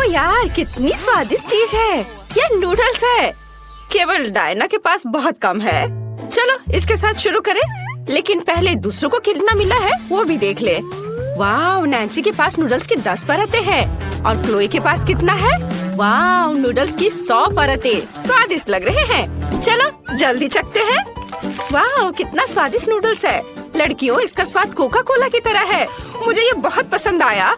यार, कितनी स्वादिष्ट चीज है। ये नूडल्स है। केवल डायना के पास बहुत कम है। चलो इसके साथ शुरू करें, लेकिन पहले दूसरों को कितना मिला है वो भी देख ले। वाह, नैन्सी के पास नूडल्स की 10 परतें हैं और क्लोई के पास कितना है? वाह, नूडल्स की 100 परतें। स्वादिष्ट लग रहे हैं। चलो जल्दी चखते हैं। वाह, कितना स्वादिष्ट नूडल्स है। लड़कियों, इसका स्वाद कोका कोला की तरह है। मुझे ये बहुत पसंद आया,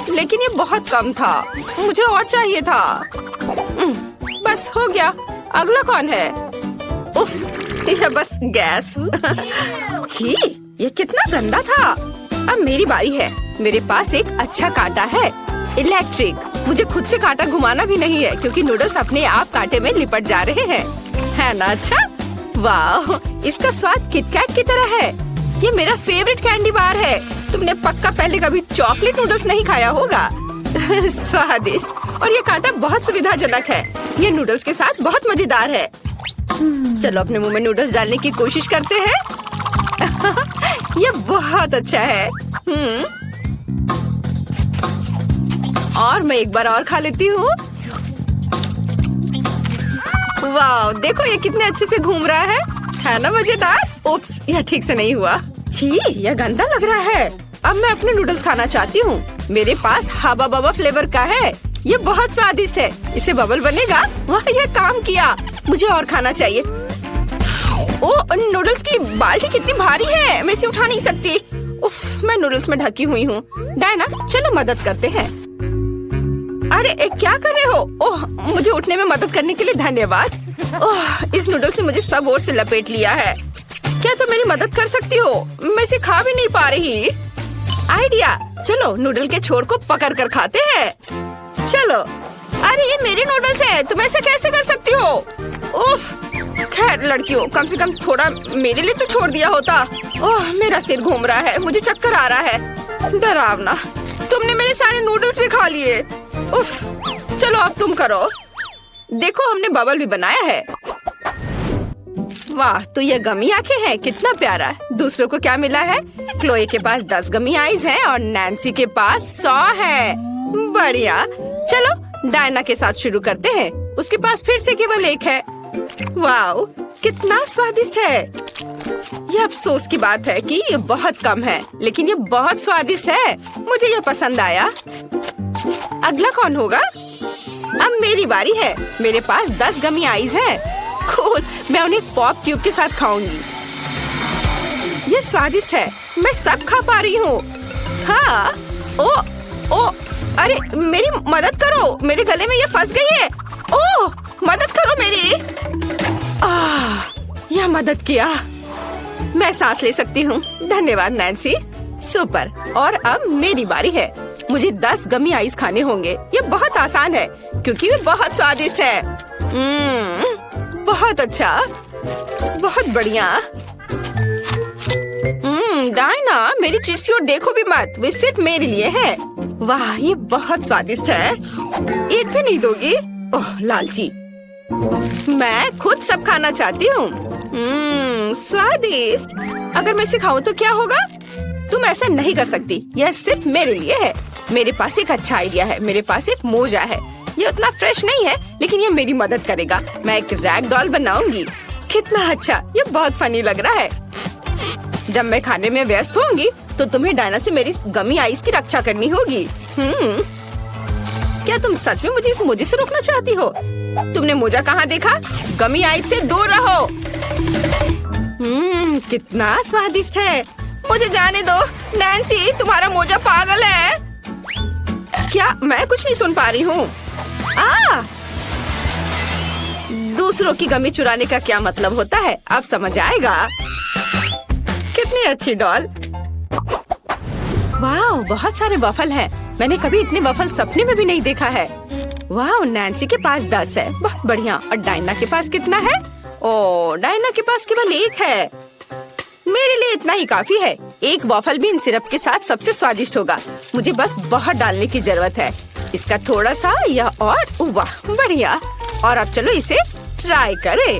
लेकिन ये बहुत कम था। मुझे और चाहिए था। बस हो गया। अगला कौन है? उफ, यह बस गैस। छी, ये कितना गंदा था। अब मेरी बारी है। मेरे पास एक अच्छा कांटा है, इलेक्ट्रिक। मुझे खुद से कांटा घुमाना भी नहीं है, क्योंकि नूडल्स अपने आप कांटे में लिपट जा रहे हैं। है ना अच्छा? वाह, इसका स्वाद किटकैट की तरह है। ये मेरा फेवरेट कैंडी बार है। तुमने पक्का पहले कभी चॉकलेट नूडल्स नहीं खाया होगा। स्वादिष्ट, और ये कांटा बहुत सुविधाजनक है। ये नूडल्स के साथ बहुत मजेदार है। चलो अपने मुंह में नूडल्स डालने की कोशिश करते हैं। ये बहुत अच्छा है। और मैं एक बार और खा लेती हूँ। वाह, देखो ये कितने अच्छे से घूम रहा है ना मजेदार? उप्स, यह ठीक से नहीं हुआ। छी, यह गंदा लग रहा है। अब मैं अपने नूडल्स खाना चाहती हूँ। मेरे पास हबा बबा फ्लेवर का है। ये बहुत स्वादिष्ट है। इसे बबल बनेगा। वाह, यह काम किया। मुझे और खाना चाहिए। ओ, नूडल्स की बाल्टी कितनी भारी है, मैं इसे उठा नहीं सकती। उफ, मैं नूडल्स में ढकी हुई हूँ। डायना, चलो मदद करते हैं। अरे क्या कर रहे हो? ओह, मुझे उठने में मदद करने के लिए धन्यवाद। ओह, इस नूडल्स ने मुझे सब ओर से लपेट लिया है। क्या तुम मेरी मदद कर सकती हो? मैं इसे खा भी नहीं पा रही। आइडिया, चलो नूडल के छोर को पकड़ कर खाते हैं। चलो। अरे ये मेरे नूडल्स हैं, तुम ऐसा कैसे कर सकती हो? उफ, खैर लड़कियों, कम से कम थोड़ा मेरे लिए तो छोड़ दिया होता। ओह, मेरा सिर घूम रहा है, मुझे चक्कर आ रहा है। डरावना, तुमने मेरे सारे नूडल्स भी खा लिए। उफ, चलो अब तुम करो। देखो, हमने बबल भी बनाया है। वाह, तो ये गमी आंखें हैं, कितना प्यारा। दूसरों को क्या मिला है? क्लोए के पास 10 गमी आईज हैं और नैन्सी के पास 100 है। बढ़िया। चलो डायना के साथ शुरू करते हैं। उसके पास फिर से केवल 1 है। वाह, कितना स्वादिष्ट है। ये अफसोस की बात है कि ये बहुत कम है, लेकिन ये बहुत स्वादिष्ट है। मुझे ये पसंद आया। अगला कौन होगा? अब मेरी बारी है। मेरे पास 10 गमी आईज है। कूल, मैं उन्हें पॉप क्यूब के साथ खाऊंगी। ये स्वादिष्ट है। मैं सब खा पा रही हूँ। हाँ। ओ, अरे मेरी मदद करो, मेरे गले में ये फंस गई है। ओह, मदद करो मेरी। यह मदद किया। मैं सांस ले सकती हूँ। धन्यवाद नैन्सी। सुपर। और अब मेरी बारी है। मुझे 10 गमी आइस खाने होंगे। ये बहुत आसान है, क्योंकि ये बहुत स्वादिष्ट है। बहुत अच्छा, बहुत बढ़िया। डायना, मेरी ट्रीट्स की ओर देखो भी मत, वे सिर्फ मेरे लिए है। वाह, ये बहुत स्वादिष्ट है। एक भी नहीं दोगी? ओह, लालची। मैं खुद सब खाना चाहती हूँ। स्वादिष्ट। अगर मैं इसे खाऊं तो क्या होगा? तुम ऐसा नहीं कर सकती। यह सिर्फ मेरे लिए है। मेरे पास एक अच्छा आइडिया है। मेरे पास एक मोजा है। ये उतना फ्रेश नहीं है, लेकिन ये मेरी मदद करेगा। मैं एक रैग डॉल बनाऊंगी। कितना अच्छा, ये बहुत फनी लग रहा है। जब मैं खाने में व्यस्त होंगी, तो तुम्हें डायना से मेरी गमी आइस की रक्षा करनी होगी। क्या तुम सच में मुझे इस मोजे से रोकना चाहती हो? तुमने मोजा कहाँ देखा? गमी आइस से दूर रहो। कितना स्वादिष्ट है। मुझे जाने दो। नैन्सी, तुम्हारा मोजा पागल है। क्या मैं कुछ नहीं सुन पा रही हूँ? दूसरों की गमी चुराने का क्या मतलब होता है, अब समझ आएगा। कितनी अच्छी डॉल। वाह, बहुत सारे वफल हैं। मैंने कभी इतने वफल सपने में भी नहीं देखा है। वाह, नैन्सी के पास 10 है। बहुत बढ़िया। और डायना के पास कितना है? ओह, डायना के पास केवल 1 है। मेरे लिए इतना ही काफी है। एक वॉफल भी इन सिरप के साथ सबसे स्वादिष्ट होगा। मुझे बस बहुत डालने की जरूरत है। इसका थोड़ा सा, यह और। वाह, बढ़िया। और अब चलो इसे ट्राई करें।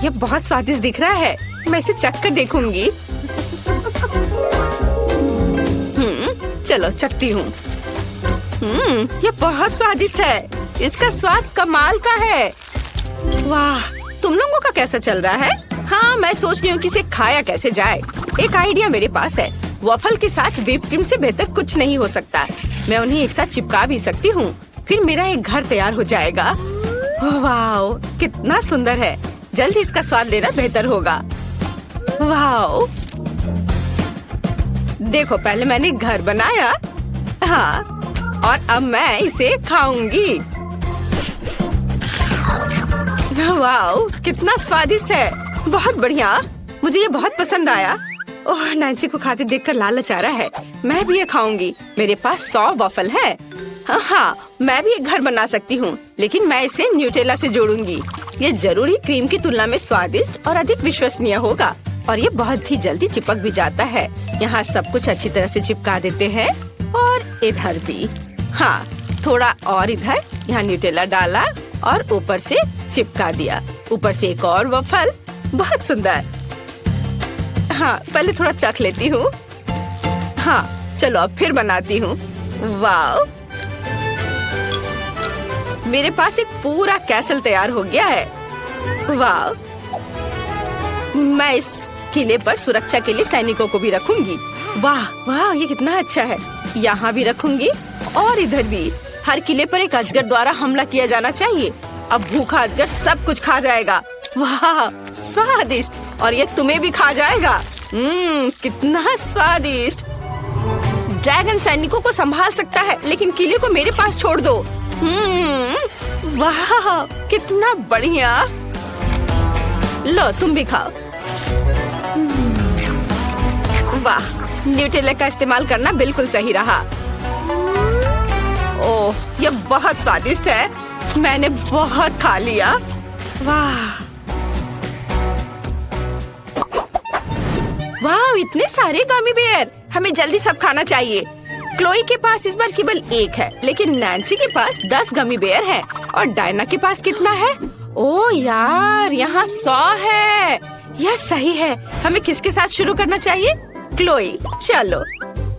यह बहुत स्वादिष्ट दिख रहा है। मैं इसे चख कर देखूंगी। चलो चखती हूँ। ये बहुत स्वादिष्ट है। इसका स्वाद कमाल का है। वाह, तुम लोगों का कैसा चल रहा है? हाँ, मैं सोच रही हूँ कि इसे खाया कैसे जाए। एक आइडिया मेरे पास है। वॉफल के साथ व्हिप क्रीम से बेहतर कुछ नहीं हो सकता। मैं उन्हें एक साथ चिपका भी सकती हूँ, फिर मेरा एक घर तैयार हो जाएगा। वाह, कितना सुंदर है। जल्द ही इसका स्वाद लेना बेहतर होगा। वाह, देखो, पहले मैंने घर बनाया। हाँ, और अब मैं इसे खाऊंगी। वाह, कितना स्वादिष्ट है। बहुत बढ़िया, मुझे ये बहुत पसंद आया। ओह, नैन्सी को खाते देखकर लालच आ रहा है। मैं भी ये खाऊंगी। मेरे पास 100 वॉफल है। हाँ, मैं भी एक घर बना सकती हूँ, लेकिन मैं इसे न्यूटेला से जोड़ूंगी। ये जरूर ही क्रीम की तुलना में स्वादिष्ट और अधिक विश्वसनीय होगा, और ये बहुत ही जल्दी चिपक भी जाता है। यहाँ सब कुछ अच्छी तरह से चिपका देते हैं, और इधर भी। हाँ, थोड़ा और इधर। यहाँ न्यूटेला डाला और ऊपर से चिपका दिया। ऊपर से एक और वॉफल। बहुत सुंदर। हाँ, पहले थोड़ा चख लेती हूँ। हाँ, चलो अब फिर बनाती हूँ। वाह, मेरे पास एक पूरा कैसल तैयार हो गया है। वाह, मैं इस किले पर सुरक्षा के लिए सैनिकों को भी रखूंगी। वाह वाह, ये कितना अच्छा है। यहाँ भी रखूंगी और इधर भी। हर किले पर एक अजगर द्वारा हमला किया जाना चाहिए। अब भूखा अजगर सब कुछ खा जाएगा। वाह, स्वादिष्ट। और ये तुम्हें भी खा जाएगा। कितना स्वादिष्ट। ड्रैगन सैनिकों को संभाल सकता है, लेकिन किले को मेरे पास छोड़ दो। वाह, कितना बढ़िया। लो, तुम भी खाओ। वाह, न्यूटेला का इस्तेमाल करना बिल्कुल सही रहा। ओह, ये बहुत स्वादिष्ट है। मैंने बहुत खा लिया। वाह वाह, इतने सारे गमी बेयर। हमें जल्दी सब खाना चाहिए। क्लोई के पास इस बार केवल एक है, लेकिन नैन्सी के पास 10 गमी बेयर है। और डायना के पास कितना है? ओह यार, यहाँ 100 है। यह सही है। हमें किसके साथ शुरू करना चाहिए? क्लोई। चलो,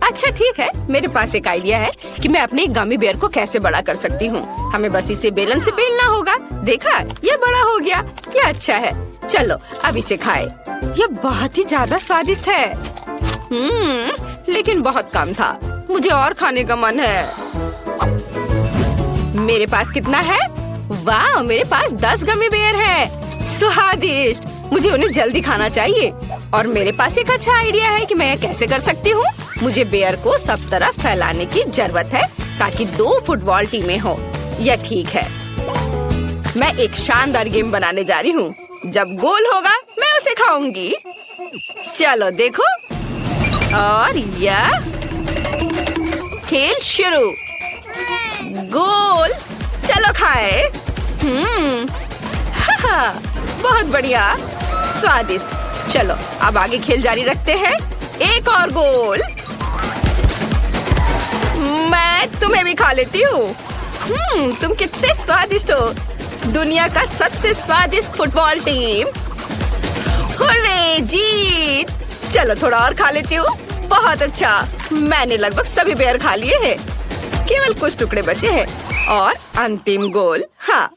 अच्छा ठीक है। मेरे पास एक आइडिया है कि मैं अपने गमी बेयर को कैसे बड़ा कर सकती हूँ। हमें बस इसे बेलन से बेलना होगा। देखा, ये बड़ा हो गया। ये अच्छा है। चलो, अब इसे खाएं। ये बहुत ही ज्यादा स्वादिष्ट है। लेकिन बहुत कम था। मुझे और खाने का मन है। मेरे पास कितना है? वाह, मेरे पास 10 गमी बेयर है। स्वादिष्ट। मुझे उन्हें जल्दी खाना चाहिए। और मेरे पास एक अच्छा आइडिया है कि मैं यह कैसे कर सकती हूँ। मुझे बेयर को सब तरफ फैलाने की जरूरत है, ताकि 2 फुटबॉल टीमें हो। यह ठीक है। मैं एक शानदार गेम बनाने जा रही हूँ। जब गोल होगा, मैं उसे खाऊंगी। चलो देखो। और यह खेल शुरू। गोल। चलो खाए। बहुत बढ़िया, स्वादिष्ट। चलो, अब आगे खेल जारी रखते हैं। एक और गोल। मैं तुम्हें भी खा लेती हूँ। तुम कितने स्वादिष्ट हो। दुनिया का सबसे स्वादिष्ट फुटबॉल टीम। हुर्रे, जीत। चलो, थोड़ा और खा लेती हूँ। बहुत अच्छा। मैंने लगभग सभी बेयर खा लिए हैं। केवल कुछ टुकड़े बचे हैं। और अंतिम गोल। हाँ,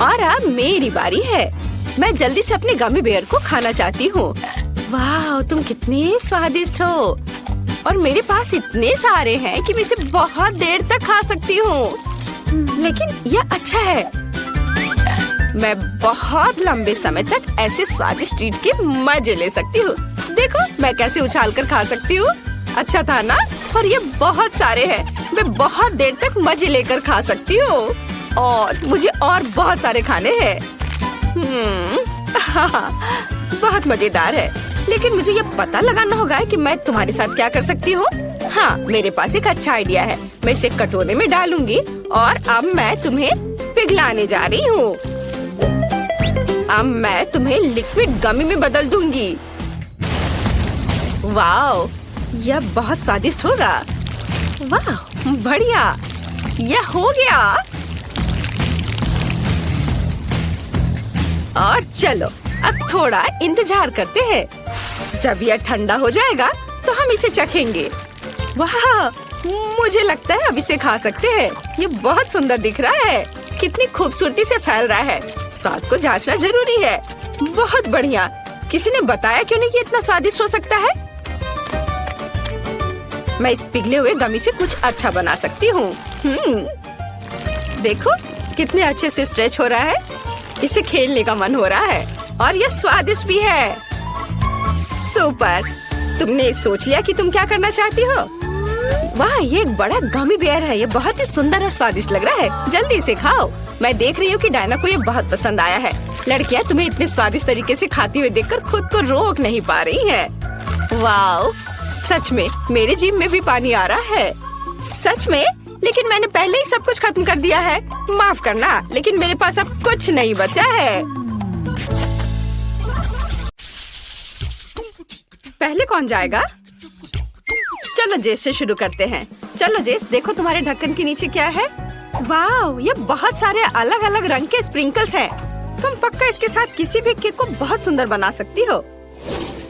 और अब मेरी बारी है। मैं जल्दी से अपने गमी बेयर को खाना चाहती हूँ। वाह, तुम कितने स्वादिष्ट हो। और मेरे पास इतने सारे हैं कि मैं इसे बहुत देर तक खा सकती हूँ। लेकिन यह अच्छा है। मैं बहुत लंबे समय तक ऐसे स्वादिष्ट ट्रीट के मजे ले सकती हूँ। देखो, मैं कैसे उछाल कर खा सकती हूँ। अच्छा था ना? और ये बहुत सारे हैं। मैं बहुत देर तक मजे लेकर खा सकती हूँ। और मुझे और बहुत सारे खाने हैं। बहुत मजेदार है। लेकिन मुझे ये पता लगाना होगा कि मैं तुम्हारे साथ क्या कर सकती हूँ। हाँ, मेरे पास एक अच्छा आइडिया है। मैं इसे कटोरे में डालूंगी और अब मैं तुम्हें पिघलाने जा रही हूँ। अब मैं तुम्हें लिक्विड गमी में बदल दूंगी। वाह, यह बहुत स्वादिष्ट होगा। वाह, बढ़िया। यह हो गया। और चलो, अब थोड़ा इंतजार करते हैं। जब यह ठंडा हो जाएगा तो हम इसे चखेंगे। वाह, मुझे लगता है अब इसे खा सकते हैं। ये बहुत सुंदर दिख रहा है, कितनी खूबसूरती से फैल रहा है। स्वाद को जांचना जरूरी है। बहुत बढ़िया। किसी ने बताया क्यों नहीं कि इतना स्वादिष्ट हो सकता है? मैं इस पिघले हुए गमी से कुछ अच्छा बना सकती हूँ। देखो कितने अच्छे से स्ट्रेच हो रहा है। इसे खेलने का मन हो रहा है और यह स्वादिष्ट भी है। सुपर। तुमने सोच लिया कि तुम क्या करना चाहती हो? वाह, ये एक बड़ा गमी बेयर है। ये बहुत ही सुंदर और स्वादिष्ट लग रहा है। जल्दी से खाओ। मैं देख रही हूँ कि डायना को ये बहुत पसंद आया है। लड़कियाँ तुम्हें इतने स्वादिष्ट तरीके से खाती हुए देखकर खुद को रोक नहीं पा रही हैं। वाह, सच में मेरे जीभ में भी पानी आ रहा है। सच में? लेकिन मैंने पहले ही सब कुछ खत्म कर दिया है। माफ करना, लेकिन मेरे पास अब कुछ नहीं बचा है। पहले कौन जाएगा? चलो जेस से शुरू करते हैं। चलो जेस, देखो तुम्हारे ढक्कन के नीचे क्या है। वाह, ये बहुत सारे अलग अलग रंग के स्प्रिंकल्स हैं। तुम पक्का इसके साथ किसी भी केक को बहुत सुंदर बना सकती हो।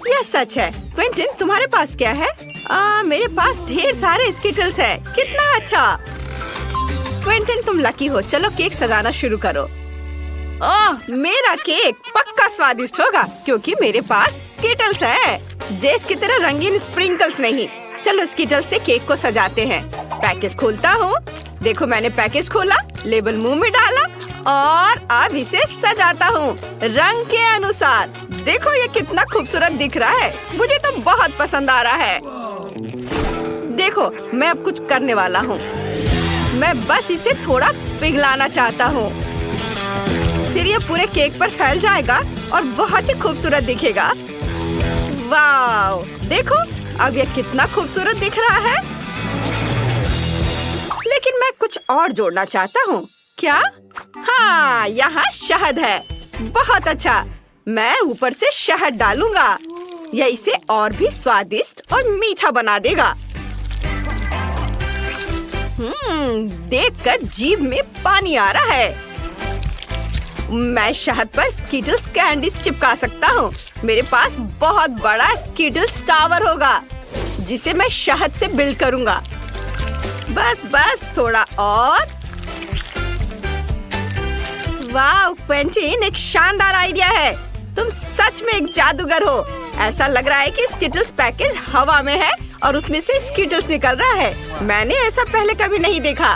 यह सच है। क्विंटन, तुम्हारे पास क्या है? मेरे पास ढेर सारे स्किटल्स हैं। कितना अच्छा। क्विंटन, तुम लकी हो। चलो केक सजाना शुरू करो। ओह, मेरा केक पक्का स्वादिष्ट होगा क्योंकि मेरे पास स्किटल्स हैं। जेस की तरह रंगीन स्प्रिंकल्स नहीं। चलो स्किटल्स से केक को सजाते हैं। पैकेज खोलता हूँ। देखो मैंने पैकेज खोला, लेबल मुंह में डाला और अब इसे सजाता हूँ रंग के अनुसार। देखो ये कितना खूबसूरत दिख रहा है। मुझे तो बहुत पसंद आ रहा है। देखो मैं अब कुछ करने वाला हूँ। मैं बस इसे थोड़ा पिघलाना चाहता हूँ, फिर ये पूरे केक पर फैल जाएगा और बहुत ही खूबसूरत दिखेगा। वाव, देखो अब ये कितना खूबसूरत दिख रहा है। लेकिन मैं कुछ और जोड़ना चाहता हूँ। क्या? हाँ, यहाँ शहद है। बहुत अच्छा। मैं ऊपर से शहद डालूंगा। यह इसे और भी स्वादिष्ट और मीठा बना देगा। देखकर जीभ में पानी आ रहा है। मैं शहद पर स्किटल्स कैंडीज चिपका सकता हूँ। मेरे पास बहुत बड़ा स्किटल्स टावर होगा जिसे मैं शहद से बिल्ड करूँगा। बस थोड़ा और। वाह क्विंटन, एक शानदार आइडिया है। तुम सच में एक जादूगर हो। ऐसा लग रहा है कि स्किटल्स पैकेज हवा में है और उसमें से स्किटल्स निकल रहा है। मैंने ऐसा पहले कभी नहीं देखा।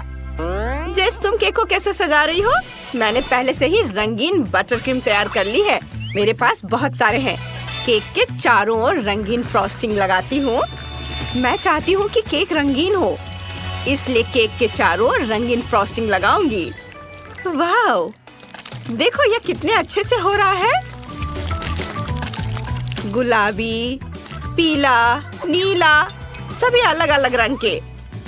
जेस, तुम केक को कैसे सजा रही हो? मैंने पहले से ही रंगीन बटर क्रीम तैयार कर ली है। मेरे पास बहुत सारे हैं। केक के चारों ओर रंगीन फ्रॉस्टिंग लगाती हूँ। मैं चाहती हूँ कि केक रंगीन हो, इसलिए केक के चारों ओर रंगीन फ्रॉस्टिंग लगाऊंगी। वाह, देखो ये कितने अच्छे से हो रहा है। गुलाबी, पीला, नीला, सभी अलग अलग रंग के।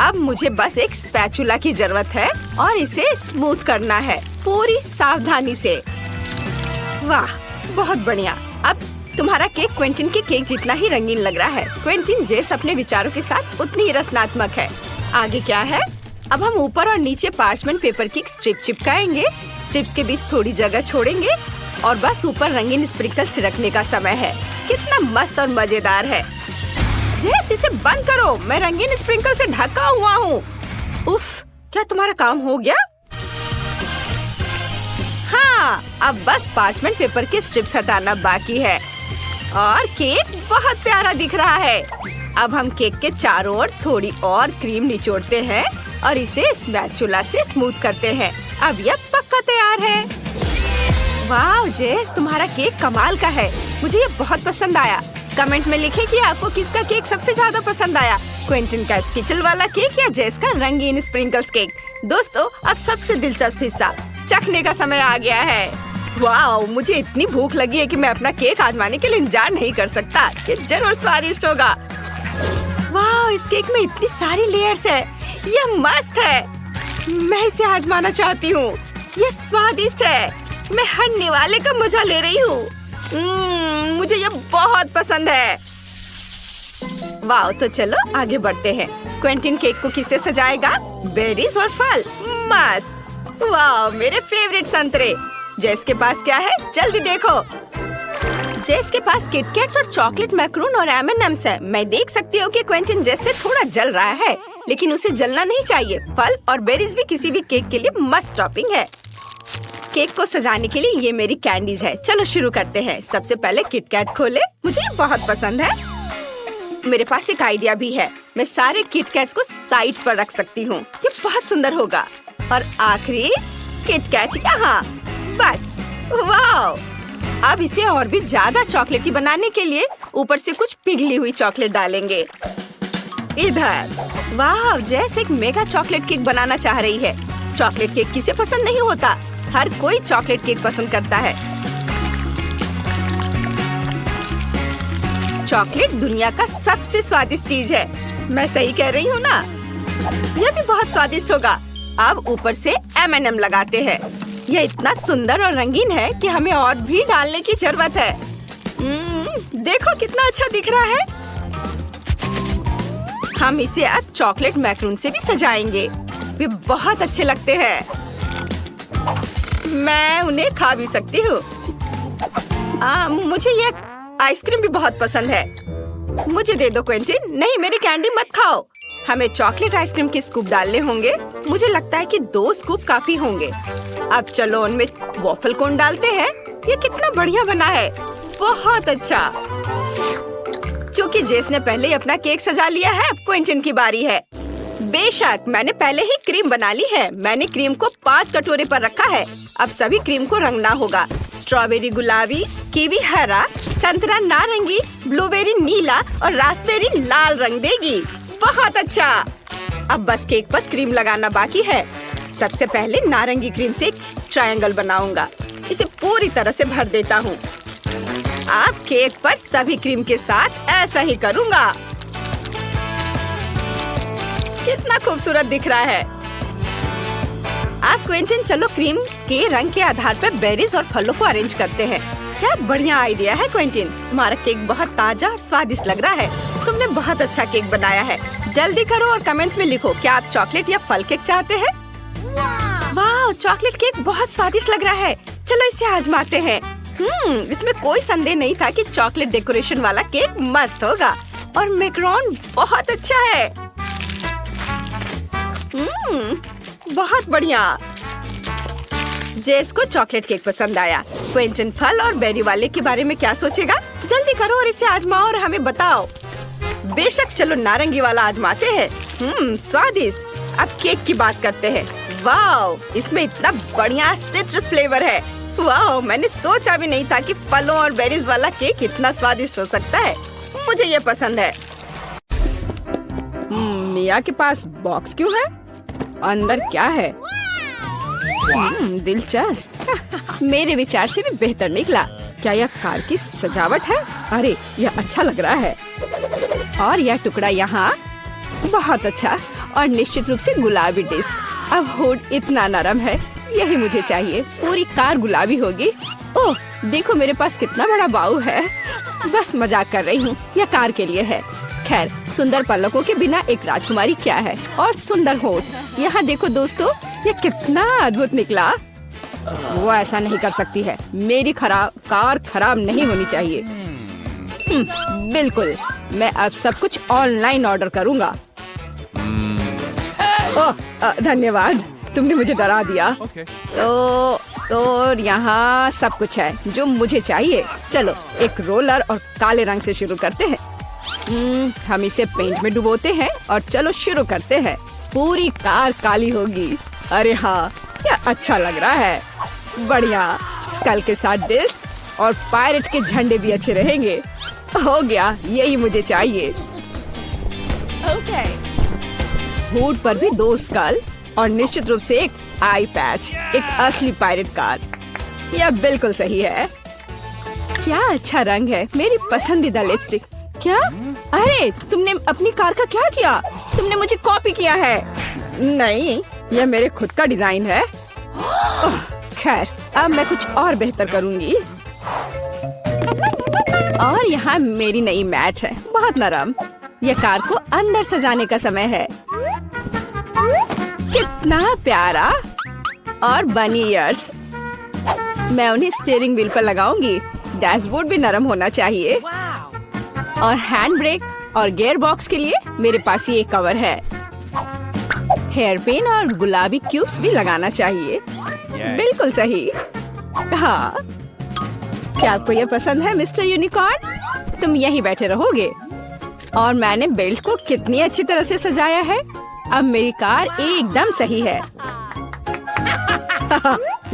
अब मुझे बस एक स्पैचुला की जरूरत है और इसे स्मूथ करना है पूरी सावधानी से। वाह, बहुत बढ़िया। अब तुम्हारा केक क्विंटन के केक जितना ही रंगीन लग रहा है। क्विंटन, जेस अपने विचारों के साथ उतनी ही रचनात्मक है। आगे क्या है? अब हम ऊपर और नीचे पार्चमेंट पेपर की स्ट्रिप चिपकाएंगे। स्ट्रिप्स के बीच थोड़ी जगह छोड़ेंगे और बस ऊपर रंगीन स्प्रिंकल छिड़कने का समय है। कितना मस्त और मजेदार है। जेस, इसे बंद करो। मैं रंगीन स्प्रिंकल से ढका हुआ हूँ। उफ, क्या तुम्हारा काम हो गया? हाँ, अब बस पार्चमेंट पेपर के स्ट्रिप्स हटाना बाकी है और केक बहुत प्यारा दिख रहा है। अब हम केक के चारों ओर थोड़ी और क्रीम निचोड़ते हैं और इसे स्पैचुला से स्मूथ करते हैं। अब यह पक्का तैयार है। वाह जेस, तुम्हारा केक कमाल का है। मुझे ये बहुत पसंद आया। कमेंट में लिखें कि आपको किसका केक सबसे ज्यादा पसंद आया, क्विंटन का स्किटल वाला केक या जेस का रंगीन स्प्रिंकल्स केक। दोस्तों, अब सबसे दिलचस्प हिस्सा, चखने का समय आ गया है। वाह, मुझे इतनी भूख लगी है कि मैं अपना केक आजमाने के लिए इंतजार नहीं कर सकता। ये जरूर स्वादिष्ट होगा। वाह, इस केक में इतनी सारी लेयर्स है। यह मस्त है। मैं इसे आजमाना चाहती हूँ। यह स्वादिष्ट है। मैं हर निवाले का मजा ले रही हूँ। मुझे ये बहुत पसंद है। वाह, तो चलो आगे बढ़ते हैं। क्विंटन केक को किससे सजाएगा? बेरीज और फल। मस्त। वाह, मेरे फेवरेट संतरे। जेस के पास क्या है? जल्दी देखो। जेस के पास किटकैट्स और चॉकलेट मैक्रून और M&M's है। मैं देख सकती हूँ कि क्विंटन जेस से थोड़ा जल रहा है। लेकिन उसे जलना नहीं चाहिए। फल और बेरीज भी किसी भी केक के लिए मस्त टॉपिंग है। केक को सजाने के लिए ये मेरी कैंडीज है। चलो शुरू करते हैं। सबसे पहले किटकैट खोले, मुझे ये बहुत पसंद है। मेरे पास एक आइडिया भी है, मैं सारे किटकैट्स को साइड पर रख सकती हूँ। ये बहुत सुंदर होगा। और आखिरी किटकैट यहाँ, बस। वाह! अब इसे और भी ज्यादा चॉकलेटी बनाने के लिए ऊपर से कुछ पिघली हुई चॉकलेट डालेंगे। इधर, वाह! जैसे एक मेगा चॉकलेट केक बनाना चाह रही है। चॉकलेट केक किसे पसंद नहीं होता? हर कोई चॉकलेट केक पसंद करता है। चॉकलेट दुनिया का सबसे स्वादिष्ट चीज है। मैं सही कह रही हूँ ना? यह भी बहुत स्वादिष्ट होगा। अब ऊपर से M&M लगाते हैं। यह इतना सुंदर और रंगीन है कि हमें और भी डालने की जरूरत है। देखो कितना अच्छा दिख रहा है। हम इसे अब चॉकलेट मैक्रून से भी सजाएंगे। वे बहुत अच्छे लगते हैं। मैं उन्हें खा भी सकती हूँ। मुझे ये आइसक्रीम भी बहुत पसंद है। मुझे दे दो क्विंटिन। नहीं, मेरी कैंडी मत खाओ। हमें चॉकलेट आइसक्रीम के स्कूप डालने होंगे। मुझे लगता है कि 2 स्कूप काफी होंगे। अब चलो उनमें वॉफल कोन डालते हैं। ये कितना बढ़िया बना है, बहुत अच्छा। क्योंकि जेस ने पहले ही अपना केक सजा लिया है, अब क्विंटिन की बारी है। बेशक, मैंने पहले ही क्रीम बना ली है। मैंने क्रीम को 5 कटोरे पर रखा है। अब सभी क्रीम को रंगना होगा। स्ट्रॉबेरी गुलाबी, कीवी हरा, संतरा नारंगी, ब्लूबेरी नीला और रास्पबेरी लाल रंग देगी। बहुत अच्छा। अब बस केक पर क्रीम लगाना बाकी है। सबसे पहले नारंगी क्रीम से एक ट्रायंगल बनाऊंगा। इसे पूरी तरह से भर देता हूँ। अब केक पर सभी क्रीम के साथ ऐसा ही करूँगा। कितना खूबसूरत दिख रहा है। अब क्विंटिन, चलो क्रीम के रंग के आधार पर बेरीज और फलों को अरेंज करते हैं। क्या बढ़िया आइडिया है क्विंटिन। तुम्हारा केक बहुत ताजा और स्वादिष्ट लग रहा है। तुमने बहुत अच्छा केक बनाया है। जल्दी करो और कमेंट्स में लिखो, क्या आप चॉकलेट या फल केक चाहते हैं? वाह, चॉकलेट केक बहुत स्वादिष्ट लग रहा है। चलो इसे आजमाते हैं। इसमें कोई संदेह नहीं था कि चॉकलेट डेकोरेशन वाला केक मस्त होगा। और मैकरोन बहुत अच्छा है। बहुत बढ़िया। जेस को चॉकलेट केक पसंद आया। क्विंटिन फल और बेरी वाले के बारे में क्या सोचेगा? जल्दी करो और इसे आजमाओ और हमें बताओ। बेशक, चलो नारंगी वाला आजमाते हैं। स्वादिष्ट। अब केक की बात करते हैं। वाह, इसमें इतना बढ़िया सिट्रस फ्लेवर है। वाह, मैंने सोचा भी नहीं था कि फलों और बेरीज वाला केक इतना स्वादिष्ट हो सकता है। मुझे ये पसंद है। मिया के पास बॉक्स क्यों है? अंदर क्या है? दिलचस्प। मेरे विचार से भी बेहतर निकला। क्या यह कार की सजावट है? अरे, यह अच्छा लग रहा है। और यह टुकड़ा यहाँ, बहुत अच्छा। और निश्चित रूप से गुलाबी डिस्क। अब हुड इतना नरम है, यही मुझे चाहिए। पूरी कार गुलाबी होगी। ओह, देखो मेरे पास कितना बड़ा बाऊ है। बस मजाक कर रही हूँ, यह कार के लिए है। खैर, सुंदर पलकों के बिना एक राजकुमारी क्या है। और सुंदर होठ। यहाँ देखो दोस्तों, ये कितना अद्भुत निकला। वो ऐसा नहीं कर सकती है। मेरी कार खराब नहीं होनी चाहिए। बिल्कुल, मैं अब सब कुछ ऑनलाइन ऑर्डर करूँगा। ओह, धन्यवाद, तुमने मुझे डरा दिया। तो यहाँ सब कुछ है जो मुझे चाहिए। चलो एक रोलर और काले रंग से शुरू करते हैं। हम इसे पेंट में डुबोते हैं और चलो शुरू करते हैं। पूरी कार काली होगी। अरे हाँ, क्या अच्छा लग रहा है। बढ़िया। स्कल के साथ डिस्क और पायरेट के झंडे भी अच्छे रहेंगे। हो गया, यही मुझे चाहिए। हुड पर भी 2 स्कल और निश्चित रूप से एक आई पैच, एक असली पायरेट कार। यह बिल्कुल सही है। क्या अच्छा रंग है। मेरी पसंदीदा लिपस्टिक। क्या? अरे, तुमने अपनी कार का क्या किया? तुमने मुझे कॉपी किया है। नहीं, यह मेरे खुद का डिजाइन है। खैर, अब मैं कुछ और बेहतर करूंगी। और यहाँ मेरी नई मैट है, बहुत नरम। यह कार को अंदर सजाने का समय है। कितना प्यारा। और बनी ईयर्स। मैं उन्हें स्टीयरिंग व्हील पर लगाऊंगी। डैशबोर्ड भी नरम होना चाहिए। और हैंड ब्रेक और गियर बॉक्स के लिए मेरे पास ये कवर है। हेयर पिन और गुलाबी क्यूब्स भी लगाना चाहिए। बिल्कुल सही। हाँ, क्या आपको ये पसंद है मिस्टर यूनिकॉर्न? तुम यहीं बैठे रहोगे। और मैंने बेल्ट को कितनी अच्छी तरह से सजाया है। अब मेरी कार एकदम सही है।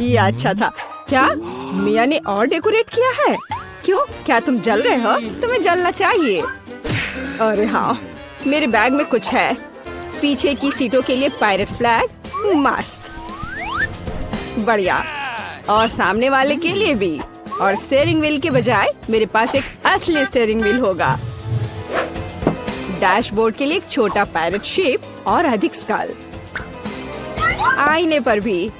ये अच्छा था। क्या मिया ने और डेकोरेट किया है? क्यों, क्या तुम जल रहे हो? तुम्हें जलना चाहिए। अरे हाँ, मेरे बैग में कुछ है। पीछे की सीटों के लिए पायरेट फ्लैग, मस्त, बढ़िया। और सामने वाले के लिए भी। और स्टीयरिंग व्हील के बजाय मेरे पास एक असली स्टीयरिंग व्हील होगा। डैशबोर्ड के लिए एक छोटा पैरेट शेप और अधिक स्कल। आईने पर भी।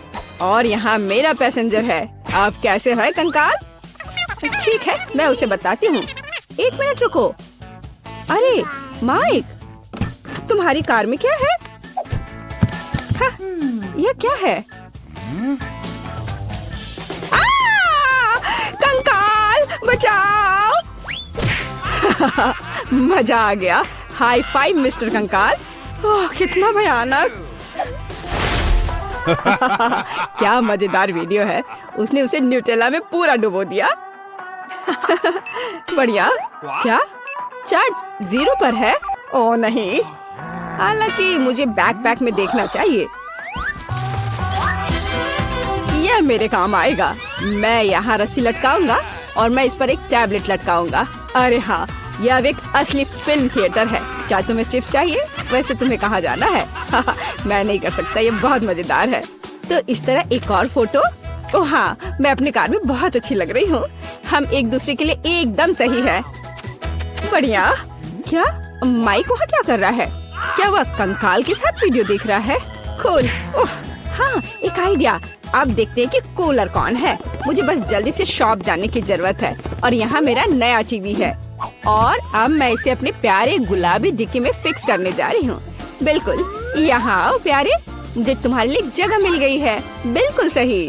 और यहाँ मेरा पैसेंजर है। आप कैसे हैं कंकाल? ठीक है, मैं उसे बताती हूँ। एक मिनट रुको। अरे माइक, तुम्हारी कार में क्या है? हाँ, यह क्या है? कंकाल बचाओ! मजा आ गया। हाई फाइव मिस्टर कंकाल। ओह, कितना भयानक। क्या मजेदार वीडियो है। उसने उसे न्यूटेला में पूरा डुबो दिया। बढ़िया। क्या चार्ज 0 पर है? ओह नहीं, हालांकि मुझे बैकपैक में देखना चाहिए। यह मेरे काम आएगा। मैं यहाँ रस्सी लटकाऊंगा और मैं इस पर एक टैबलेट लटकाऊंगा। अरे हाँ, यह अब एक असली फिल्म थिएटर है। क्या तुम्हें चिप्स चाहिए? वैसे तुम्हें कहाँ जाना है? मैं नहीं कर सकता, ये बहुत मजेदार है। तो इस तरह एक और फोटो। ओह हाँ, मैं अपनी कार में बहुत अच्छी लग रही हूँ। हम एक दूसरे के लिए एकदम सही है। बढ़िया। क्या माइक वहाँ क्या कर रहा है? क्या वह कंकाल के साथ वीडियो देख रहा है? कूल। उफ, हाँ, एक आइडिया। अब देखते हैं कि कूलर कौन है। मुझे बस जल्दी से शॉप जाने की जरूरत है। और यहाँ मेरा नया टीवी है। और अब मैं इसे अपने प्यारे गुलाबी डिक्की में फिक्स करने जा रही हूँ। बिल्कुल, यहाँ आओ प्यारे, मुझे तुम्हारे लिए जगह मिल गई है। बिल्कुल सही।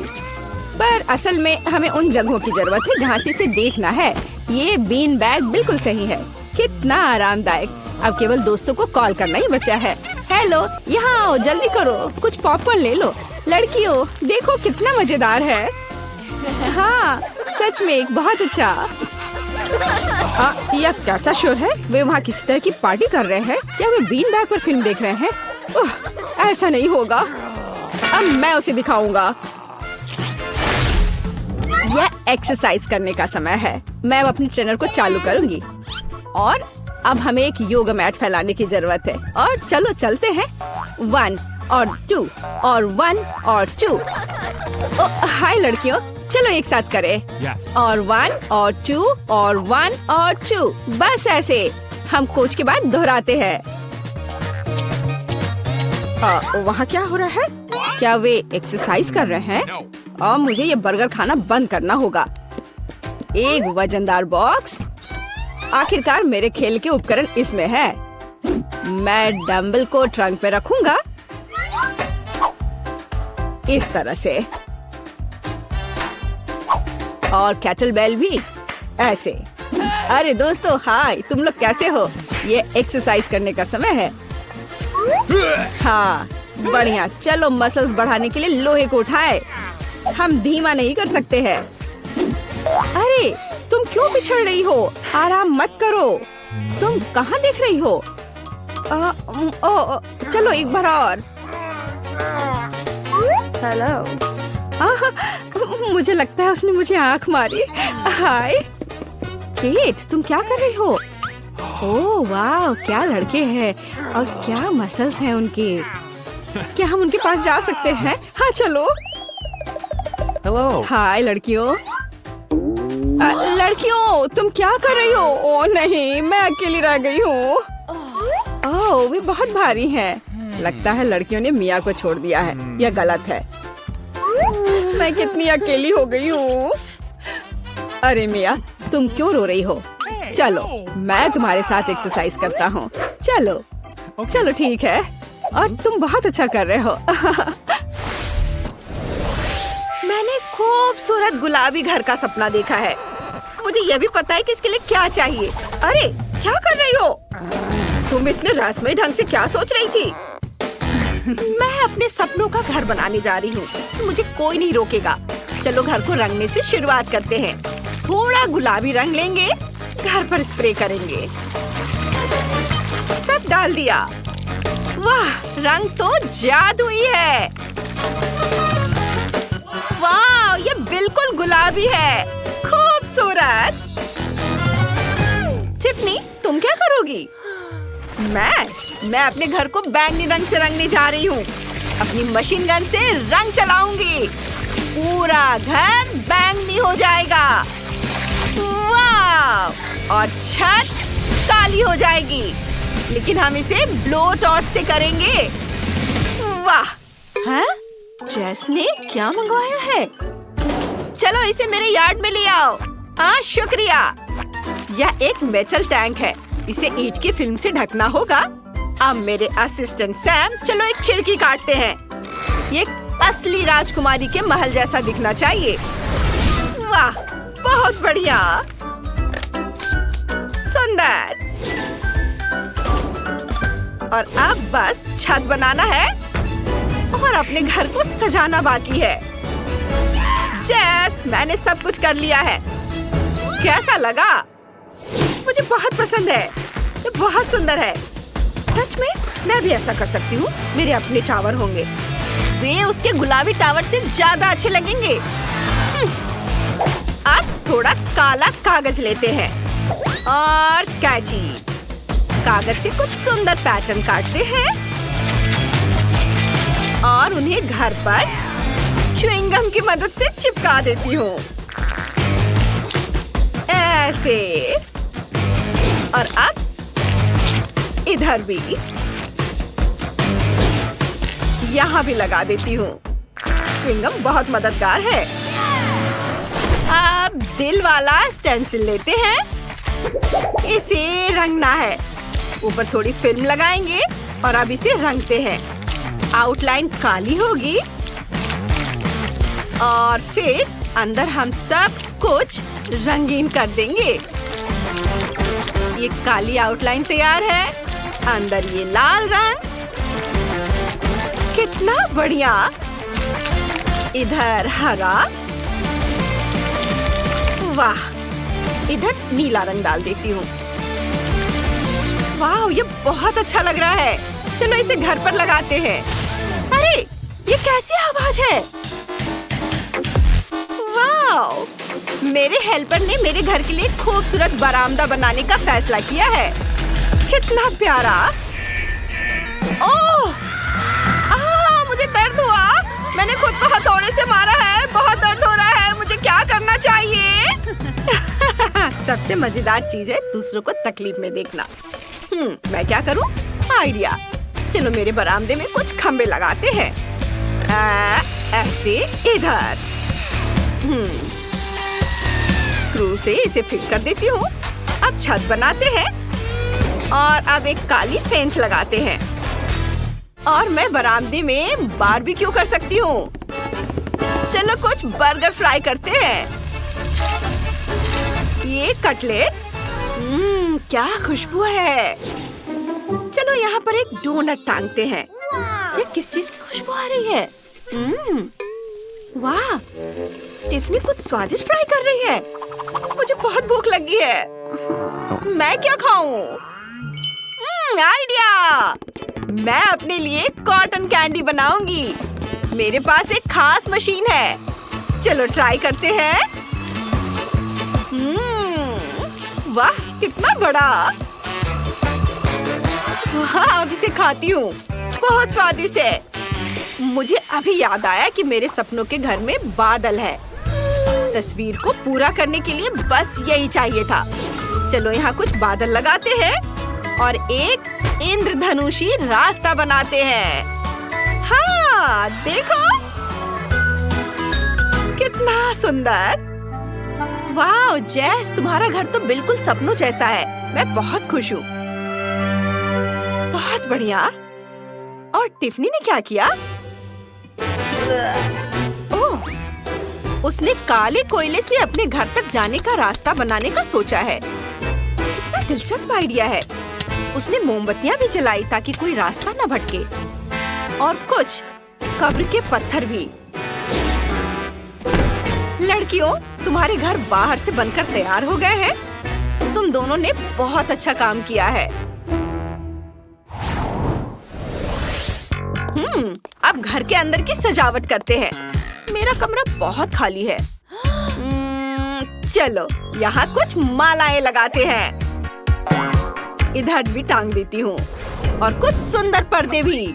पर असल में हमें उन जगहों की जरूरत है जहाँ से इसे देखना है। ये बीन बैग बिल्कुल सही है। कितना आरामदायक। अब केवल दोस्तों को कॉल करना ही बचा है। हेलो, यहाँ आओ, जल्दी करो, कुछ पॉपकॉर्न ले लो। लड़कियों, देखो कितना मजेदार है। हाँ, सच में एक बहुत अच्छा। यह कैसा शोर है? वे वहाँ किसी तरह की पार्टी कर रहे हैं? क्या वे बीन बैग पर फिल्म देख रहे हैं? ऐसा नहीं होगा। अब मैं उसे दिखाऊंगा। यह एक्सरसाइज करने का समय है। मैं अब अपनी ट्रेनर को चालू करूंगी। और अब हमें एक योगा मैट फैलाने की जरूरत है। और चलो चलते हैं। 1 और 2 और 1 और 2। हाय लड़कियों, चलो एक साथ करें। और 1 और 2 और 1 और 2। बस ऐसे हम कोच के बाद दोहराते हैं। वहाँ क्या हो रहा है? क्या वे एक्सरसाइज कर रहे हैं? और मुझे ये बर्गर खाना बंद करना होगा। एक वजनदार बॉक्स। आखिरकार मेरे खेल के उपकरण इसमें है। मैं डंबल को ट्रंक पे रखूंगा इस तरह से। और कैटल बेल भी ऐसे। अरे दोस्तों, हाय, तुम लोग कैसे हो? ये एक्सरसाइज करने का समय है। हाँ, बढ़िया। चलो मसल्स बढ़ाने के लिए लोहे को उठाए। हम धीमा नहीं कर सकते हैं। अरे तुम क्यों पिछड़ रही हो? आराम मत करो। तुम कहाँ देख रही हो? चलो एक बार और। हेलो। मुझे लगता है उसने मुझे आंख मारी। हाय केट, तुम क्या कर रही हो? ओह वाह, क्या लड़के हैं और क्या मसल्स हैं उनके। क्या हम उनके पास जा सकते हैं? हाँ चलो। हेलो। हाय लड़कियों। लड़कियों, तुम क्या कर रही हो? ओह नहीं, मैं अकेली रह गई हूँ। ओह, वे बहुत भारी हैं। लगता है लड़कियों ने मिया को छोड़ दिया है। यह गलत है। मैं कितनी अकेली हो गई हूँ। अरे मिया, तुम क्यों रो रही हो? चलो, मैं तुम्हारे साथ एक्सरसाइज करता हूँ। चलो चलो ठीक है। और तुम बहुत अच्छा कर रहे हो। मैंने खूबसूरत गुलाबी घर का सपना देखा है। मुझे यह भी पता है कि इसके लिए क्या चाहिए। अरे क्या कर रही हो तुम? इतने रसमई ढंग से क्या सोच रही थी? मैं अपने सपनों का घर बनाने जा रही हूँ। मुझे कोई नहीं रोकेगा। चलो घर को रंगने से शुरुआत करते हैं। थोड़ा गुलाबी रंग लेंगे, घर पर स्प्रे करेंगे। सब डाल दिया। वाह, रंग तो जादुई है। वाह, ये बिल्कुल गुलाबी है। खूबसूरत। टिफ़नी, तुम क्या करोगी? मैं अपने घर को बैंगनी रंग से रंगने जा रही हूँ। अपनी मशीन गन से रंग चलाऊंगी। पूरा घर बैंगनी हो जाएगा। वाह! और छत काली हो जाएगी। लेकिन हम इसे ब्लो टॉर्च से करेंगे। वाह! हैं? जेस ने क्या मंगवाया है? चलो इसे मेरे यार्ड में ले आओ। हाँ, शुक्रिया। यह एक मेटल टैंक है। इसे ईंट की फिल्म से ढकना होगा। अब मेरे असिस्टेंट सैम, चलो एक खिड़की काटते हैं। ये असली राजकुमारी के महल जैसा दिखना चाहिए। वाह, बहुत बढ़िया, सुंदर। और अब बस छत बनाना है और अपने घर को सजाना बाकी है। जेस, मैंने सब कुछ कर लिया है। कैसा लगा? मुझे बहुत पसंद है। ये बहुत सुंदर है। सच में मैं भी ऐसा कर सकती हूँ। मेरे अपने टावर होंगे। वे उसके गुलाबी टावर से ज्यादा अच्छे लगेंगे। अब थोड़ा काला कागज लेते हैं और कैंची। कागज से कुछ सुंदर पैटर्न काटते हैं और उन्हें घर पर च्युइंग गम की मदद से चिपका देती हूँ। ऐसे। और अब इधर भी, यहाँ भी लगा देती हूँ। च्युइंग गम बहुत मददगार है। अब दिल वाला स्टेंसिल लेते हैं। इसे रंगना है। ऊपर थोड़ी फिल्म लगाएंगे और अब इसे रंगते हैं। आउटलाइन काली होगी और फिर अंदर हम सब कुछ रंगीन कर देंगे। ये काली आउटलाइन तैयार है। अंदर ये लाल रंग। कितना बढ़िया। इधर हरा। वाह, इधर नीला रंग डाल देती हूँ। वाह, ये बहुत अच्छा लग रहा है। चलो इसे घर पर लगाते हैं। अरे, ये कैसी आवाज है? वाह! मेरे हेल्पर ने मेरे घर के लिए खूबसूरत बरामदा बनाने का फैसला किया है। कितना प्यारा। ओह! मुझे दर्द हुआ। मैंने खुद को हथौड़े से मारा है। बहुत दर्द हो रहा है। मुझे क्या करना चाहिए? सबसे मजेदार चीज है दूसरों को तकलीफ में देखना। मैं क्या करूं? आइडिया। चलो मेरे बरामदे में कुछ खंबे लगाते हैं। ऐसे इधर। स्क्रू से इसे फिट कर देती हूँ। अब छत बनाते हैं और अब एक काली फेंस लगाते हैं। और मैं बरामदे में बारबेक्यू कर सकती हूँ। चलो कुछ बर्गर फ्राई करते हैं। ये कटलेट। क्या खुशबू है। चलो यहाँ पर एक डोनट टांगते हैं। ये किस चीज की खुशबू आ रही है? वाह, टिफ़नी कुछ स्वादिष्ट फ्राई कर रही है। मुझे बहुत भूख लगी है। मैं क्या खाऊं? आइडिया। मैं अपने लिए कॉटन कैंडी बनाऊंगी। मेरे पास एक खास मशीन है। चलो ट्राई करते हैं। वाह, कितना बड़ा। वाह, अब इसे खाती हूँ। बहुत स्वादिष्ट है। मुझे अभी याद आया कि मेरे सपनों के घर में बादल है। तस्वीर को पूरा करने के लिए बस यही चाहिए था। चलो यहाँ कुछ बादल लगाते हैं और एक इंद्रधनुषी रास्ता बनाते हैं। हाँ, देखो कितना सुंदर। वाह जेस, तुम्हारा घर तो बिल्कुल सपनों जैसा है। मैं बहुत खुश हूँ। बहुत बढ़िया। और टिफ़नी ने क्या किया? ओह, उसने काले कोयले से अपने घर तक जाने का रास्ता बनाने का सोचा है। कितना दिलचस्प आइडिया है। उसने मोमबत्तियां भी जलाई ताकि कोई रास्ता न भटके। और कुछ कब्र के पत्थर भी। लड़कियों, तुम्हारे घर बाहर से बनकर तैयार हो गए हैं। तुम दोनों ने बहुत अच्छा काम किया है। अब घर के अंदर की सजावट करते हैं। मेरा कमरा बहुत खाली है। चलो यहाँ कुछ मालाएं लगाते हैं। इधर भी टांग देती हूँ और कुछ सुंदर पर्दे भी।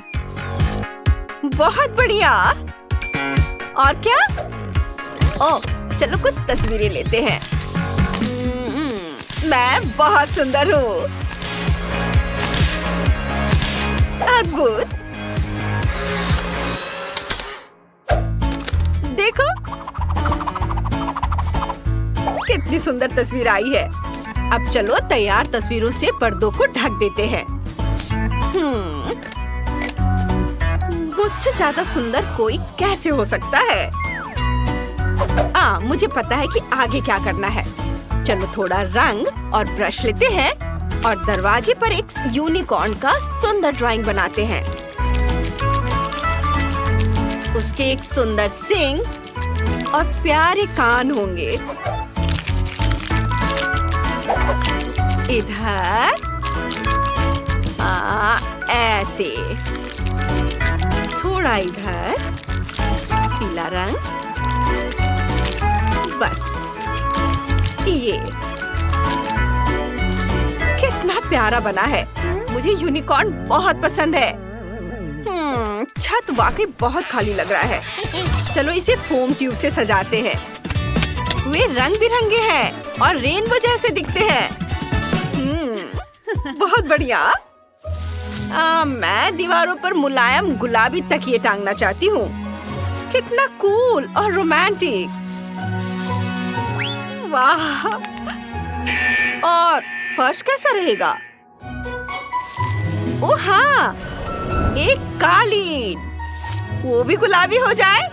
बहुत बढ़िया। और क्या? ओह, चलो कुछ तस्वीरें लेते हैं। मैं बहुत सुंदर हूँ। अद्भुत। देखो कितनी सुंदर तस्वीर आई है। अब चलो तैयार तस्वीरों से पर्दों को ढक देते हैं। मुझसे ज्यादा सुंदर कोई कैसे हो सकता है? मुझे पता है कि आगे क्या करना है। चलो थोड़ा रंग और ब्रश लेते हैं और दरवाजे पर एक यूनिकॉर्न का सुंदर ड्राइंग बनाते हैं। उसके एक सुंदर सींग और प्यारे कान होंगे। इधर ऐसे, थोड़ा इधर पीला रंग, बस ये कितना प्यारा बना है। मुझे यूनिकॉर्न बहुत पसंद है। छत वाकई बहुत खाली लग रहा है। चलो इसे फोम ट्यूब से सजाते हैं। वे रंग बिरंगे हैं और रेनबो जैसे दिखते हैं। बहुत बढ़िया। मैं दीवारों पर मुलायम गुलाबी तकिए टांगना चाहती हूँ। कितना कूल और रोमांटिक। वाह। और फर्श कैसा रहेगा? ओह हाँ, एक कालीन, वो भी गुलाबी हो जाए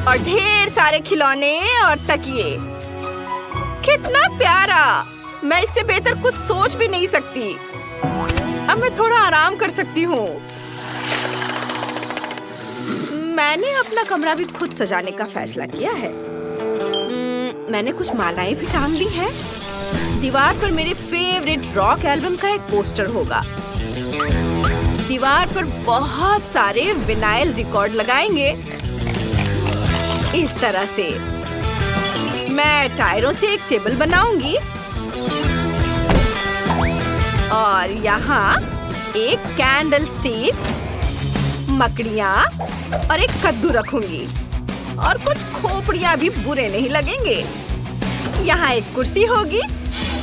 और ढेर सारे खिलौने और तकिए। कितना प्यारा। मैं इससे बेहतर कुछ सोच भी नहीं सकती। अब मैं थोड़ा आराम कर सकती हूँ। मैंने अपना कमरा भी खुद सजाने का फैसला किया है। मैंने कुछ मालाएं भी टांग दी हैं। दीवार पर मेरे फेवरेट रॉक एल्बम का एक पोस्टर होगा। दीवार पर बहुत सारे विनाइल रिकॉर्ड लगाएंगे। इस तरह से मैं टायरों से एक टेबल बनाऊंगी और यहाँ एक कैंडल स्टिक, मकड़ियाँ और एक कद्दू रखूंगी। और कुछ खोपड़ियाँ भी बुरे नहीं लगेंगे। यहाँ एक कुर्सी होगी।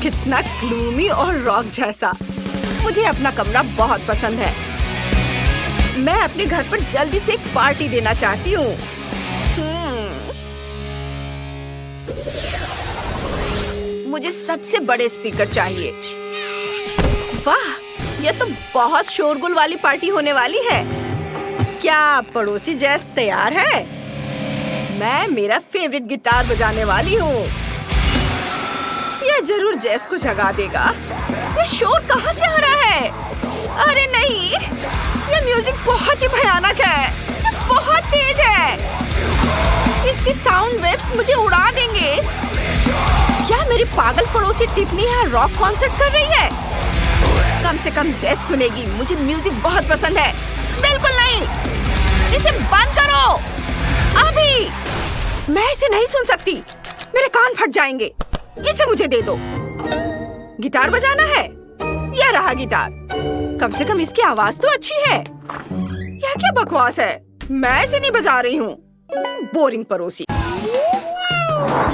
कितना ग्लूमी और रॉक जैसा। मुझे अपना कमरा बहुत पसंद है। मैं अपने घर पर जल्दी से एक पार्टी देना चाहती हूँ। मुझे सबसे बड़े स्पीकर चाहिए। वाह, यह तो बहुत शोरगुल वाली पार्टी होने वाली है। क्या पड़ोसी जैस तैयार है? मैं मेरा फेवरेट गिटार बजाने वाली हूँ। यह जरूर जैस को जगा देगा। यह शोर कहाँ से आ रहा है? अरे नहीं, यह म्यूजिक बहुत ही भयानक है। यह बहुत तेज है। इसके साउंड वेव्स मुझे उड़ा देंगे। क्या मेरी पागल पड़ोसी टिफनी यहाँ रॉक कॉन्सर्ट कर रही है? कम से कम जैस सुनेगी। मुझे म्यूजिक बहुत पसंद है। बिल्कुल नहीं, इसे बंद करो अभी। मैं इसे नहीं सुन सकती। मेरे कान फट जाएंगे। इसे मुझे दे दो। गिटार बजाना है। यह रहा गिटार। कम से कम इसकी आवाज तो अच्छी है। यह क्या बकवास है? मैं इसे नहीं बजा रही हूँ। बोरिंग पड़ोसी।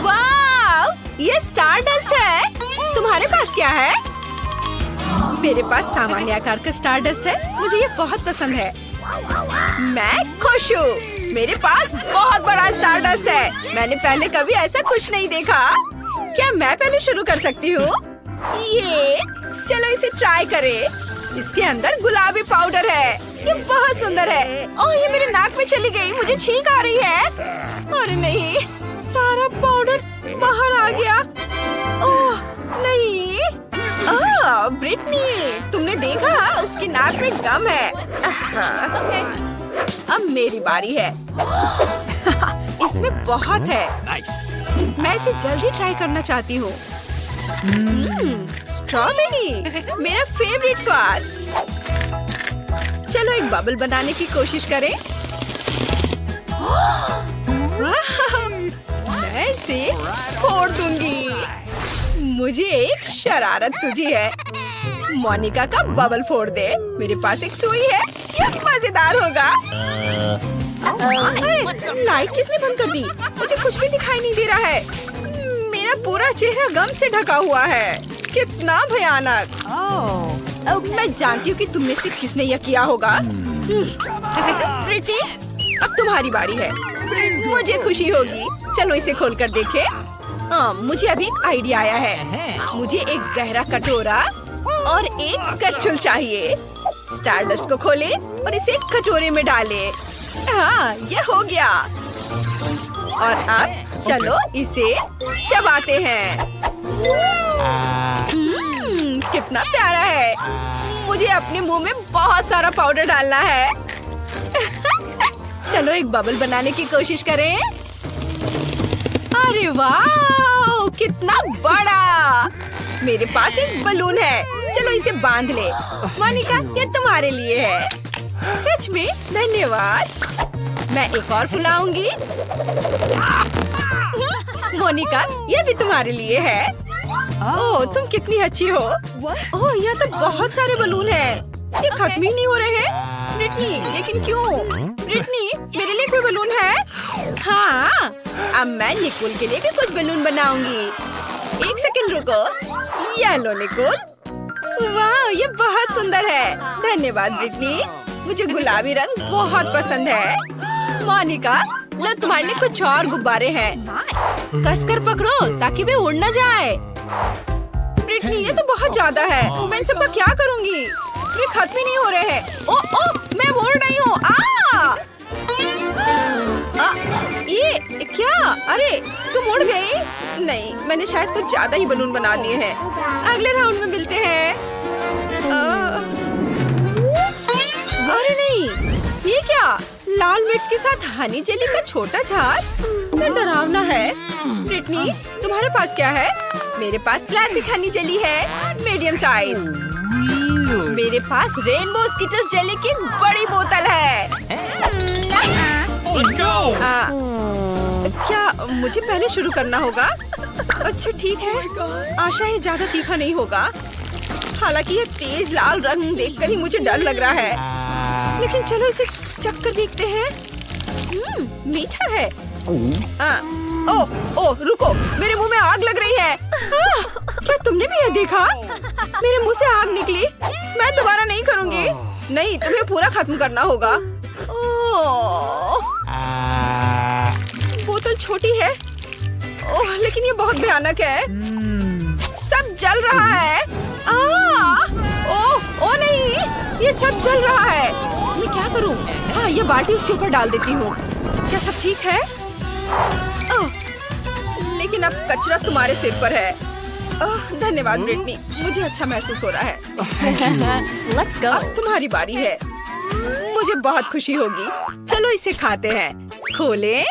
वाह, ये स्टारडस्ट है। तुम्हारे पास क्या है? मेरे पास सामान्य आकार का स्टारडस्ट है। मुझे ये बहुत पसंद है। मैं खुश हूँ। मेरे पास बहुत बड़ा स्टारडस्ट है। मैंने पहले कभी ऐसा कुछ नहीं देखा। क्या मैं पहले शुरू कर सकती हूँ? ये चलो इसे ट्राई करें। इसके अंदर गुलाबी पाउडर है। ये बहुत सुंदर है। ओह, ये मेरे नाक में चली गई। मुझे छींक आ रही है। अरे नहीं, सारा पाउडर बाहर आ गया। ओह नहीं। ब्रिटनी, तुमने देखा? उसकी नाक में गम है। अब मेरी बारी है। इसमें बहुत है। Nice. मैं इसे जल्दी ट्राई करना चाहती हूँ। स्ट्रॉबेरी, मेरा फेवरेट स्वाद। चलो एक बबल बनाने की कोशिश करें। मैं इसे फोड़ दूंगी। मुझे एक शरारत सूझी है। मोनिका का बबल फोड़ दे। मेरे पास एक सुई है, ये मजेदार होगा। अरे, लाइट किसने बंद कर दी? मुझे कुछ भी दिखाई नहीं दे रहा है। मेरा पूरा चेहरा गम से ढका हुआ है। कितना भयानक। मैं जानती हूँ कि तुम में से किसने यह किया होगा। प्रीति, अब तुम्हारी बारी है। मुझे खुशी होगी। चलो इसे खोलकर देखें। मुझे अभी एक आइडिया आया है। मुझे एक गहरा कटोरा और एक करछुल चाहिए। स्टारडस्ट को खोलें और इसे एक कटोरे में डालें। हाँ, ये हो गया। और अब चलो इसे चबाते हैं। कितना प्यारा है। मुझे अपने मुंह में बहुत सारा पाउडर डालना है। चलो एक बबल बनाने की कोशिश करें। अरे वाह, कितना बड़ा। मेरे पास एक बलून है। चलो इसे बांध ले। मोनिका, ये तुम्हारे लिए है। सच में धन्यवाद। मैं एक और फुलाऊंगी। मोनिका, ये भी तुम्हारे लिए है। ओह, तुम कितनी अच्छी हो। ओह, यहाँ तो बहुत सारे बलून हैं। ये खत्म ही नहीं हो रहे हैं। ब्रिटनी, लेकिन क्यों? ब्रिटनी, मेरे लिए कोई बलून है? हाँ, अब मैं निकोल के लिए भी कुछ बलून बनाऊंगी। एक सेकंड रुको। ये लो निकोल। वाह, ये बहुत सुंदर है। धन्यवाद ब्रिटनी। मुझे गुलाबी रंग बहुत पसंद है। मोनिका, लो तुम्हारे लिए कुछ और गुब्बारे हैं। कसकर पकड़ो ताकि वे उड़ न जाए। ब्रिटनी, ये तो बहुत ज्यादा है। मैं इन सबका क्या करूंगी? ये खत्म ही नहीं हो रहे हैं। ओ, मैं उड़ रही हूँ। ये क्या? अरे, तुम उड़ गई? नहीं, मैंने शायद कुछ ज्यादा ही बलून बना दिए हैं। अगले राउंड में मिलते हैं। अरे नहीं, ये क्या? लाल मिर्च के साथ हनी जेली का छोटा जार? क्या डरावना है। ब्रिटनी, तुम्हारे पास क्या है? मेरे पास क्लासिक हनी जेली है, मीडियम साइज। मेरे पास रेनबो स्किटल्स जेली की बड़ी बोतल है। Let's go. क्या मुझे पहले शुरू करना होगा? अच्छा ठीक है। आशा है ज्यादा तीखा नहीं होगा। हालांकि ये तेज लाल रंग देखकर ही मुझे डर लग रहा है। लेकिन चलो इसे चख कर देखते हैं। मीठा है। ओह, रुको, मेरे मुंह में आग लग रही है। क्या तुमने भी यह देखा? मेरे मुंह से आग निकली। मैं दोबारा नहीं करूंगी। नहीं, तुम्हें पूरा खत्म करना होगा। बोतल छोटी है। ओह, लेकिन ये बहुत भयानक है। सब जल रहा है। ओह नहीं, ये सब जल रहा है। मैं क्या करूं? हाँ, ये बाल्टी उसके ऊपर डाल देती हूँ। क्या सब ठीक है? लेकिन अब कचरा तुम्हारे सिर पर है। धन्यवाद ब्रिटनी, मुझे अच्छा महसूस हो रहा है। Let's go. अब तुम्हारी बारी है। मुझे बहुत खुशी होगी। चलो इसे खाते हैं। खोलें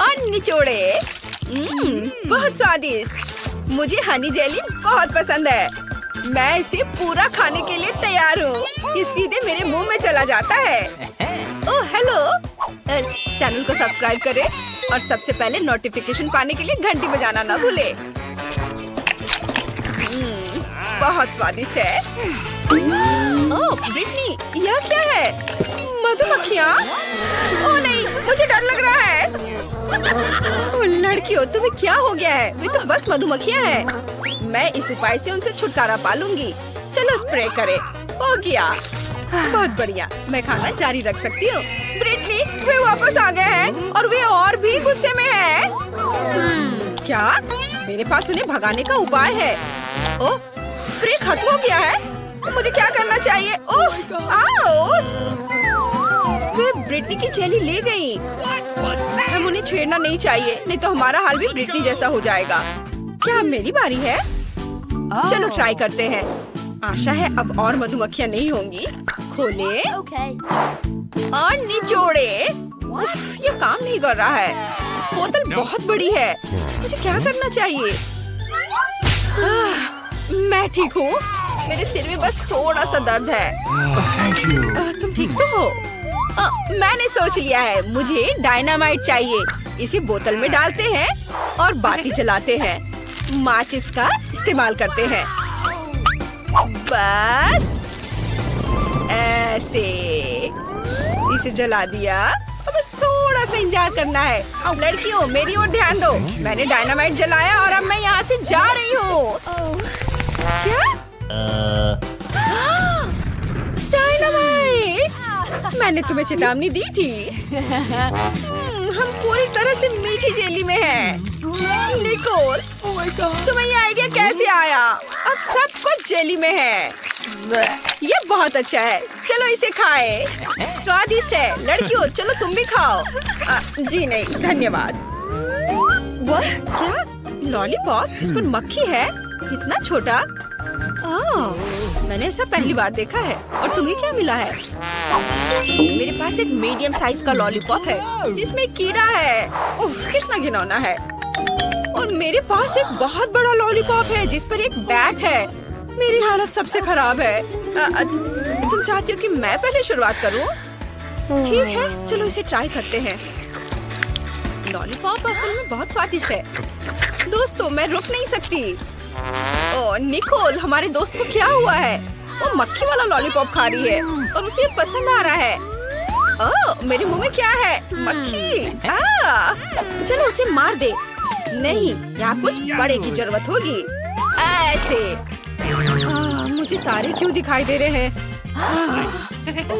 और निचोड़े। बहुत स्वादिष्ट। मुझे हनी जेली बहुत पसंद है। मैं इसे पूरा खाने के लिए तैयार हूँ। ये सीधे मेरे मुंह में चला जाता है। ओह हेलो, इस चैनल को सब्सक्राइब करें और सबसे पहले नोटिफिकेशन पाने के लिए घंटी बजाना ना भूले। बहुत स्वादिष्ट है। ओह ब्रिटनी, यह क्या है? मधुमक्खियाँ? ओह नहीं, मुझे डर लग रहा है। ओह लड़कियों, तुम्हें क्या हो गया है? वे तो बस मधुमक्खियाँ हैं। मैं इस उपाय से उनसे छुटकारा पा लूंगी। चलो स्प्रे करें। हो गया। बहुत बढ़िया, मैं खाना जारी रख सकती हूँ। ब्रिटनी, वे वापस आ गए हैं और वे और भी गुस्से में हैं। क्या? मेरे पास उन्हें भगाने का उपाय है। ओह, स्प्रे खत्म हो गया है। मुझे क्या करना चाहिए? ओह, आउच! वे ब्रिटनी की जेली ले गई। हम उन्हें छेड़ना नहीं चाहिए, नहीं तो हमारा हाल भी ब्रिटनी जैसा हो जाएगा। क्या अब मेरी बारी है? चलो ट्राई करते हैं। आशा है अब और मधुमक्खियाँ नहीं होंगी। खोले। Okay. और निचोड़े। उफ, ये काम नहीं कर रहा है। बोतल बहुत बड़ी है। मुझे क्या करना चाहिए? मैं ठीक हूँ। मेरे सिर में बस थोड़ा सा दर्द है। Thank you. तुम ठीक तो हो? मैंने सोच लिया है, मुझे डायनामाइट चाहिए। इसे बोतल में डालते हैं और बाती जलाते हैं। माचिस का इस्तेमाल करते हैं। बस ऐसे इसे जला दिया और बस थोड़ा सा इंतजार करना है। अब लड़कियों, मेरी ओर ध्यान दो। मैंने डायनामाइट जलाया और अब मैं यहाँ से जा रही हूँ। क्या? डायनामाइट! मैंने तुम्हें चेतावनी दी थी। हम पूरी तरह से मीठी जेली में हैं। निकोल, तुम्हें ये आइडिया कैसे आया? अब सब कुछ जेली में है। ये बहुत अच्छा है। चलो इसे खाएं। स्वादिष्ट है। लड़कियों, चलो तुम भी खाओ। जी नहीं, धन्यवाद। क्या? लॉलीपॉप जिस पर मक्खी है? इतना छोटा? मैंने ऐसा पहली बार देखा है। और तुम्हें क्या मिला है? मेरे पास एक मीडियम साइज का लॉलीपॉप है जिसमें कीड़ा है। उफ, कितना घिनौना है। और मेरे पास एक बहुत बड़ा लॉलीपॉप है जिस पर एक बैट है। मेरी हालत सबसे खराब है। तुम चाहती हो कि मैं पहले शुरुआत करूं? ठीक है, चलो इसे ट्राई करते हैं। लॉलीपॉप असल में बहुत स्वादिष्ट है। दोस्तों, मैं रुक नहीं सकती। ओह निकोल, हमारे दोस्त को क्या हुआ है? वो मक्खी वाला लॉलीपॉप खा रही है और उसे पसंद आ रहा है। ओह, मेरे मुंह में क्या है? मक्खी। चलो उसे मार दे। नहीं, यहाँ कुछ बड़े की जरूरत होगी। ऐसे। मुझे तारे क्यों दिखाई दे रहे हैं?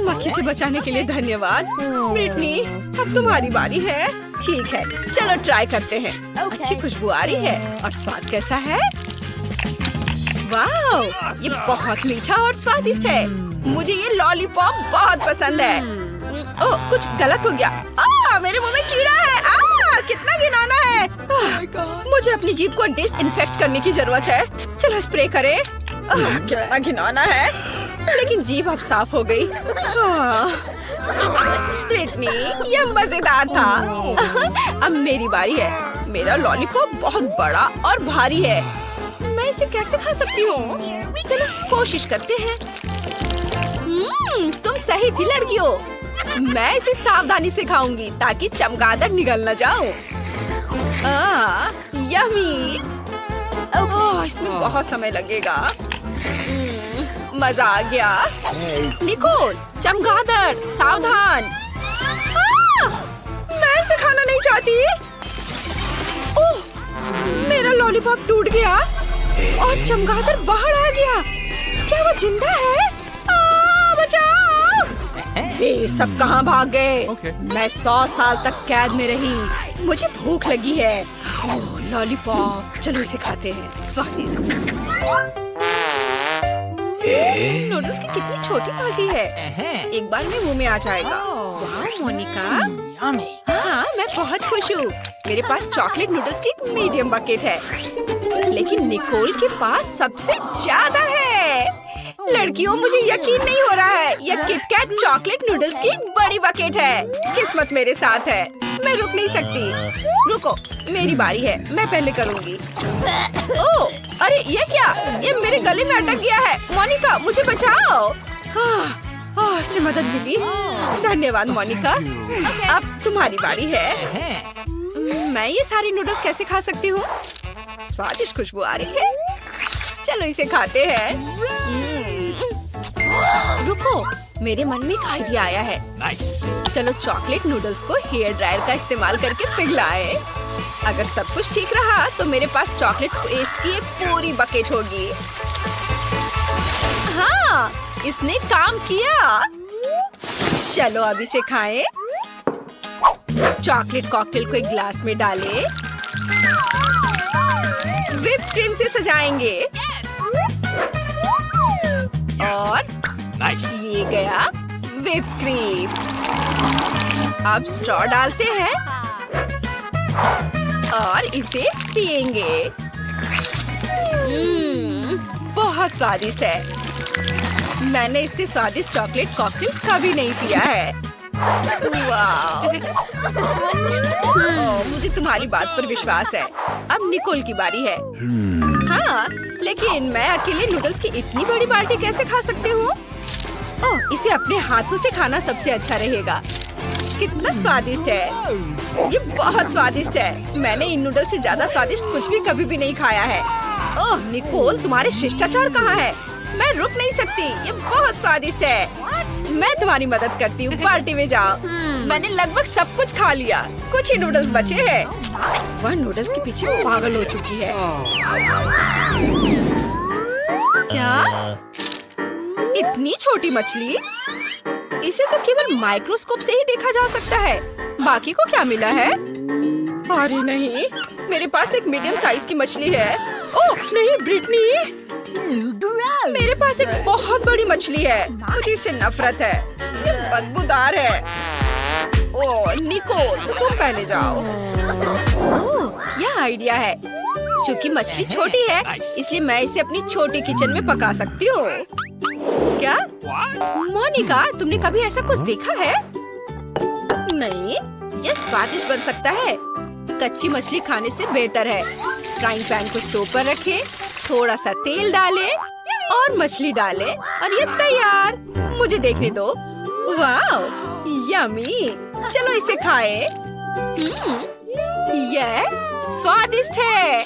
मक्खी से बचाने के लिए धन्यवाद। ब्रिटनी, अब तुम्हारी बारी है। ठीक है, चलो ट्राई करते हैं। अच्छी खुशबू आ रही है। और स्वाद कैसा है? वाह, ये बहुत मीठा और स्वादिष्ट है। मुझे ये लॉलीपॉप बहुत पसंद है। ओह, कुछ गलत हो गया। मेरे मुंह में कीड़ा है। कितना घिनौना है। मुझे अपनी जीभ को डिसइंफेक्ट करने की जरूरत है। चलो स्प्रे करें। कितना घिनौना है, लेकिन जीभ अब साफ हो गई। ब्रिटनी, ये मजेदार था। अब मेरी बारी है। मेरा लॉलीपॉप बहुत बड़ा और भारी है। मैं इसे कैसे खा सकती हूँ? चलो कोशिश करते हैं। तुम सही थी लड़कियों। मैं इसे सावधानी से खाऊंगी ताकि चमगादड़ निगल न जाऊं। यम्मी। इसमें बहुत समय लगेगा। मजा आ गया। निकोल, चमगादड़, सावधान। मैं इसे खाना नहीं चाहती। ओह, मेरा लॉलीपॉप टूट गया और चमगादड़ बाहर आ गया। क्या वो जिंदा है? बचाओ! ये सब कहाँ भाग गए? मैं 100 साल तक कैद में रही। मुझे भूख लगी है। ओह, लॉलीपॉप। चलो इसे खाते हैं। स्वादिष्ट। नूडल्स की कितनी छोटी बाल्टी है। एक बार में मुंह में आ जाएगा। वाह मोनिका, हाँ मैं बहुत खुश हूँ। मेरे पास चॉकलेट नूडल्स की एक मीडियम बकेट है, लेकिन निकोल के पास सबसे ज्यादा है। लड़कियों, मुझे यकीन नहीं हो रहा है। यह किटकैट चॉकलेट नूडल्स की बड़ी बकेट है। किस्मत मेरे साथ है। मैं रुक नहीं सकती। रुको, मेरी बारी है। मैं पहले करूँगी। ओह, अरे ये क्या? ये मेरे गले में अटक गया है। मोनिका, मुझे बचाओ। इससे मदद मिली। धन्यवाद मोनिका। अब तुम्हारी बारी है। मैं ये सारी नूडल्स कैसे खा सकती हूँ? स्वादिष्ट खुशबू आ रही है। चलो इसे खाते हैं। रुको, मेरे मन में एक आइडिया आया है। चलो चॉकलेट नूडल्स को हेयर ड्रायर का इस्तेमाल करके पिघलाएं। अगर सब कुछ ठीक रहा तो मेरे पास चॉकलेट पेस्ट की एक पूरी बकेट होगी। हाँ, इसने काम किया। चलो अब इसे खाएं। चॉकलेट कॉकटेल को एक ग्लास में डालें। व्हिप क्रीम से सजाएंगे। और ये गया व्हिप क्रीम। अब स्ट्रॉ डालते हैं और इसे पिएंगे। बहुत स्वादिष्ट है। मैंने इससे स्वादिष्ट चॉकलेट कॉकटेल कभी नहीं पिया है। वाह! मुझे तुम्हारी बात पर विश्वास है। अब निकोल की बारी है। हाँ, लेकिन मैं अकेले नूडल्स की इतनी बड़ी बाल्टी कैसे खा सकती हूँ? ओह, इसे अपने हाथों से खाना सबसे अच्छा रहेगा। कितना स्वादिष्ट है! ये बहुत स्वादिष्ट है। मैंने इन नूडल्स से ज्यादा स्वादिष्ट कुछ भी कभी भी नहीं खाया है। ओह निकोल, तुम्हारे शिष्टाचार कहाँ है? मैं रुक नहीं सकती। ये बहुत स्वादिष्ट है। मैं तुम्हारी मदद करती हूँ। बाल्टी में जाओ। मैंने लगभग सब कुछ खा लिया। कुछ ही नूडल्स बचे हैं। वह नूडल्स के पीछे पागल हो चुकी है। क्या? इतनी छोटी मछली? इसे तो केवल माइक्रोस्कोप से ही देखा जा सकता है। बाकी को क्या मिला है? अरे नहीं, मेरे पास एक मीडियम साइज की मछली है। ओह नहीं ब्रिटनी, मेरे पास एक बहुत बड़ी मछली है। मुझे इससे नफरत है। ये बदबूदार है। ओह निकोल, तुम पहले जाओ। ओह क्या आइडिया है। क्योंकि मछली छोटी है, इसलिए मैं इसे अपनी छोटी किचन में पका सकती हूँ। क्या? मोनिका, तुमने कभी ऐसा कुछ देखा है? नहीं, ये स्वादिष्ट बन सकता है। कच्ची मछली खाने से बेहतर है। फ्राइंग पैन को स्टोव पर रखें, थोड़ा सा तेल डालें और मछली डालें और ये तैयार। मुझे देखने दो। वाह, यम्मी! चलो इसे खाएं। यह स्वादिष्ट है।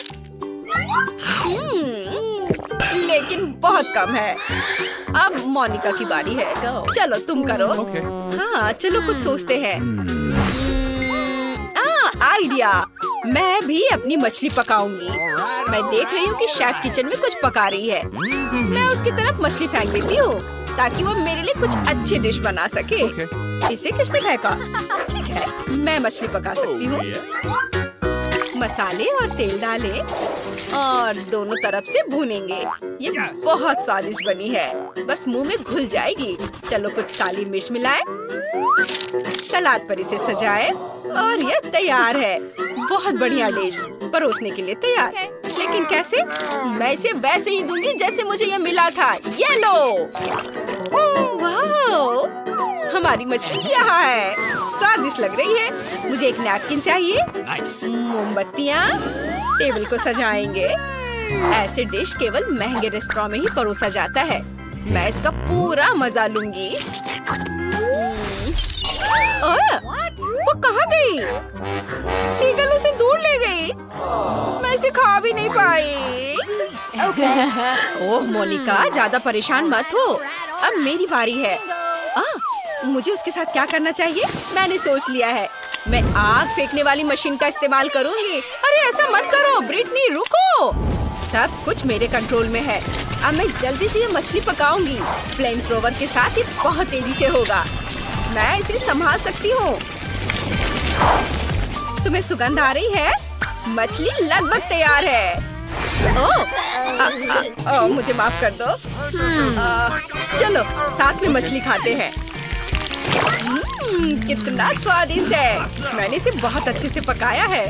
लेकिन बहुत कम है। अब मोनिका की बारी है। चलो तुम करो। हाँ, चलो कुछ सोचते हैं। आइडिया! मैं भी अपनी मछली पकाऊंगी। मैं देख रही हूँ कि शेफ किचन में कुछ पका रही है। मैं उसकी तरफ मछली फेंक देती हूँ ताकि वो मेरे लिए कुछ अच्छी डिश बना सके। इसे किसने फेंका? ठीक है, मैं मछली पका सकती हूँ। मसाले और तेल डालें और दोनों तरफ से भूनेंगे। ये बहुत स्वादिष्ट बनी है। बस मुंह में घुल जाएगी। चलो कुछ काली मिर्च मिलाएं, सलाद पर इसे सजाएं और ये तैयार है। बहुत बढ़िया डिश, परोसने के लिए तैयार। लेकिन कैसे? मैं इसे वैसे ही दूंगी जैसे मुझे ये मिला था। ये लो। वाह, हमारी मछली यहाँ है। स्वादिष्ट लग रही है। मुझे एक नैपकिन चाहिए। मोमबत्तियाँ, टेबल को सजाएंगे। ऐसे डिश केवल महंगे रेस्टोरेंट में ही परोसा जाता है। मैं इसका पूरा मजा लूंगी। वो कहाँ गई? सीगल उसे दूर ले गई। मैं इसे खा भी नहीं पाई। ओह मोनिका, ज्यादा परेशान मत हो। अब मेरी बारी है। मुझे उसके साथ क्या करना चाहिए? मैंने सोच लिया है। मैं आग फेंकने वाली मशीन का इस्तेमाल करूंगी। अरे ऐसा मत करो ब्रिटनी, रुको। सब कुछ मेरे कंट्रोल में है। अब मैं जल्दी से ये मछली पकाऊंगी। फ्लेम थ्रोवर के साथ ये बहुत तेजी से होगा। मैं इसे संभाल सकती हूँ। तुम्हें सुगंध आ रही है? मछली लगभग तैयार है। ओह, मुझे माफ कर दो। चलो साथ में मछली खाते हैं। कितना स्वादिष्ट है। मैंने इसे बहुत अच्छे से पकाया है।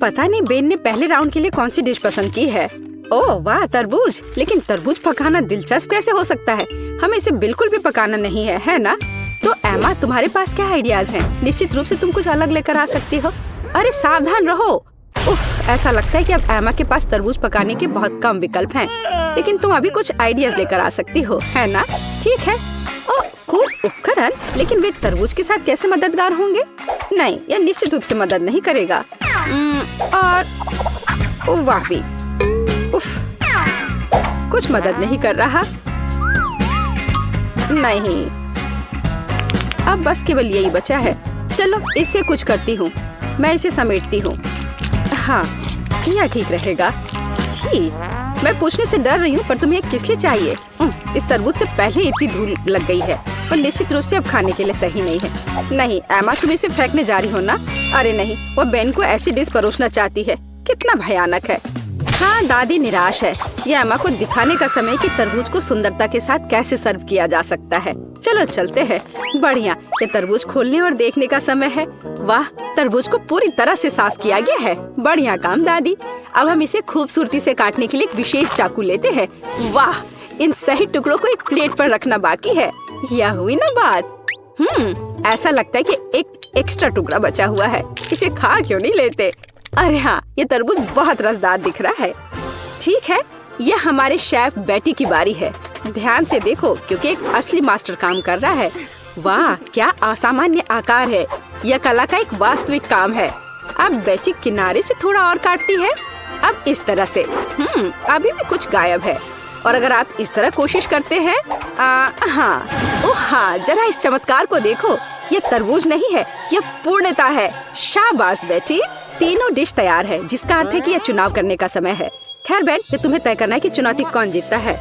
पता नहीं बेन ने पहले राउंड के लिए कौन सी डिश पसंद की है। ओह वाह, तरबूज। लेकिन तरबूज पकाना दिलचस्प कैसे हो सकता है? हमें इसे बिल्कुल भी पकाना नहीं है ना? तो एमा, तुम्हारे पास क्या आइडियाज हैं? निश्चित रूप से तुम कुछ अलग लेकर आ सकती हो। अरे सावधान रहो। उफ, ऐसा लगता है कि अब एमा के पास तरबूज पकाने के बहुत कम विकल्प हैं। लेकिन तुम अभी कुछ आइडियाज लेकर आ सकती हो, है ना? ठीक है। ओह, खूब उपकरण, लेकिन वे तरबूज के साथ कैसे मददगार होंगे? नहीं, यह निश्चित रूप से मदद नहीं करेगा। और वाह भी, उफ, कुछ मदद नहीं कर रहा। नहीं, अब बस केवल यही बचा है। चलो इससे कुछ करती हूँ। मैं इसे समेटती हूँ। हाँ, यह ठीक रहेगा। छी, मैं पूछने से डर रही हूँ, पर तुम्हें किस लिए चाहिए? इस तरबूज से पहले इतनी धूल लग गई है और निश्चित रूप से अब खाने के लिए सही नहीं है। नहीं एमा, तुम इसे फेंकने जा रही हो ना? अरे नहीं, वो बेन को ऐसी डिश परोसना चाहती है। कितना भयानक है। हाँ, दादी निराश है। ये एमा को दिखाने का समय कि तरबूज को सुंदरता के साथ कैसे सर्व किया जा सकता है। चलो चलते हैं। बढ़िया, ये तरबूज खोलने और देखने का समय है। वाह, तरबूज को पूरी तरह से साफ किया गया है। बढ़िया काम दादी। अब हम इसे खूबसूरती से काटने के लिए एक विशेष चाकू लेते हैं। वाह, इन सही टुकड़ों को एक प्लेट पर रखना बाकी है। यह हुई ना बात। ऐसा लगता है कि एक एक्स्ट्रा टुकड़ा बचा हुआ है। इसे खा क्यों नहीं लेते? अरे हाँ, ये तरबूज बहुत रसदार दिख रहा है। ठीक है, ये हमारे शेफ बेटी की बारी है। ध्यान से देखो, क्योंकि एक असली मास्टर काम कर रहा है। वाह, क्या असामान्य आकार है। यह कला का एक वास्तविक काम है। अब बेटी किनारे से थोड़ा और काटती है। अब इस तरह से। अभी भी कुछ गायब है। और अगर आप इस तरह कोशिश करते हैं, हाँ, जरा इस चमत्कार को देखो। ये तरबूज नहीं है, ये पूर्णता है। शाबाश बेटी, तीनों डिश तैयार है, जिसका अर्थ है कि यह चुनाव करने का समय है। खैर बहन, ये तुम्हें तय करना है कि चुनौती कौन जीतता है।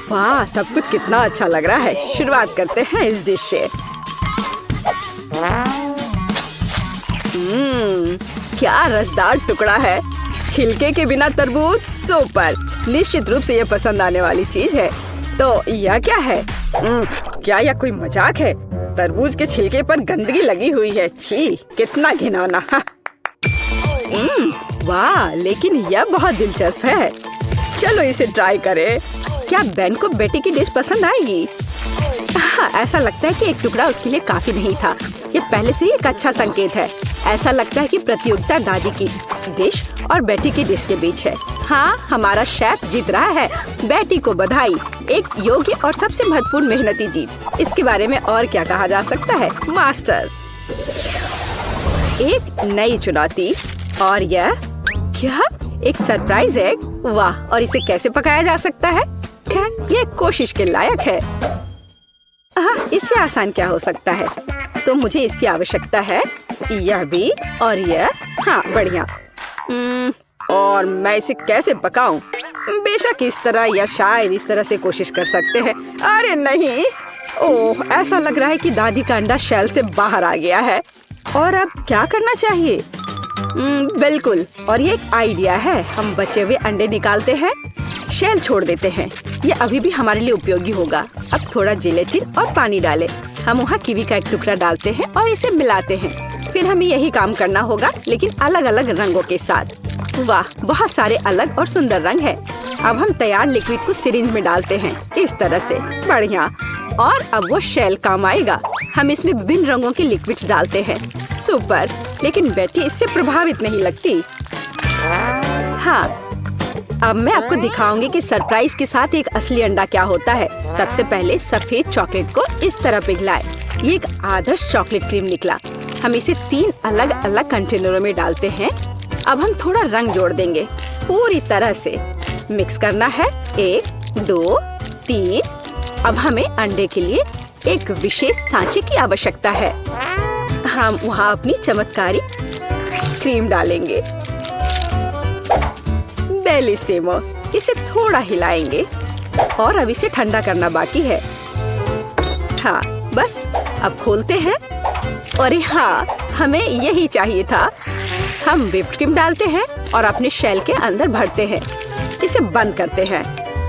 वाह, सब कुछ कितना अच्छा लग रहा है। शुरुआत करते हैं इस डिश से। क्या रसदार टुकड़ा है। छिलके के बिना तरबूज सुपर। निश्चित रूप से ये पसंद आने वाली चीज है। तो यह क्या है? क्या यह कोई मजाक है? तरबूज के छिलके पर गंदगी लगी हुई है। छी, कितना घिनौना। वाह, लेकिन यह बहुत दिलचस्प है। चलो इसे ट्राई करें। क्या बेन को बेटी की डिश पसंद आएगी? ऐसा लगता है कि एक टुकड़ा उसके लिए काफी नहीं था। ये पहले से ही एक अच्छा संकेत है। ऐसा लगता है कि प्रतियोगिता दादी की डिश और बेटी की डिश के बीच है। हाँ, हमारा शेफ जीत रहा है। बेटी को बधाई। एक योग्य और सबसे महत्वपूर्ण मेहनती जीत। इसके बारे में और क्या कहा जा सकता है? मास्टर। एक नई चुनौती। और यह क्या? एक सरप्राइज एग। वाह, और इसे कैसे पकाया जा सकता है? खैर, ये कोशिश के लायक है। हाँ, इससे आसान क्या हो सकता है? तो मुझे इसकी आवश्यकता है। यह भी और यह। हाँ, बढ़िया। और मैं इसे कैसे पकाऊं? बेशक इस तरह या शायद इस तरह से कोशिश कर सकते हैं। अरे नहीं, ओह, ऐसा लग रहा है कि दादी का अंडा शेल से बाहर आ गया है। और अब क्या करना चाहिए? बिल्कुल, और ये एक आइडिया है। हम बचे हुए अंडे निकालते हैं, शेल छोड़ देते हैं। ये अभी भी हमारे लिए उपयोगी होगा। अब थोड़ा जिलेटिन और पानी डालें। हम वहाँ कीवी का एक टुकड़ा डालते हैं और इसे मिलाते हैं। फिर हमें यही काम करना होगा, लेकिन अलग अलग रंगों के साथ। वाह, बहुत सारे अलग और सुंदर रंग है। अब हम तैयार लिक्विड को सिरिंज में डालते हैं, इस तरह से। बढ़िया। और अब वो शेल काम आएगा। हम इसमें विभिन्न रंगों के लिक्विड्स डालते हैं। सुपर, लेकिन बेटी इससे प्रभावित नहीं लगती। हाँ, अब मैं आपको दिखाऊंगी कि सरप्राइज के साथ एक असली अंडा क्या होता है। सबसे पहले सफेद चॉकलेट को इस तरह पिघलाएं। ये एक आदर्श चॉकलेट क्रीम निकला। हम इसे 3 अलग अलग कंटेनरों में डालते हैं। अब हम थोड़ा रंग जोड़ देंगे। पूरी तरह से मिक्स करना है। 1, 2, 3। अब हमें अंडे के लिए एक विशेष सांचे की आवश्यकता है। हम वहाँ अपनी चमत्कारी क्रीम डालेंगे। बेलिसिमो। इसे थोड़ा हिलाएंगे और अब इसे ठंडा करना बाकी है। हाँ, बस अब खोलते हैं। अरे हाँ, हमें यही चाहिए था। हम व्हिप्ड क्रीम डालते हैं और अपने शेल के अंदर भरते हैं। इसे बंद करते हैं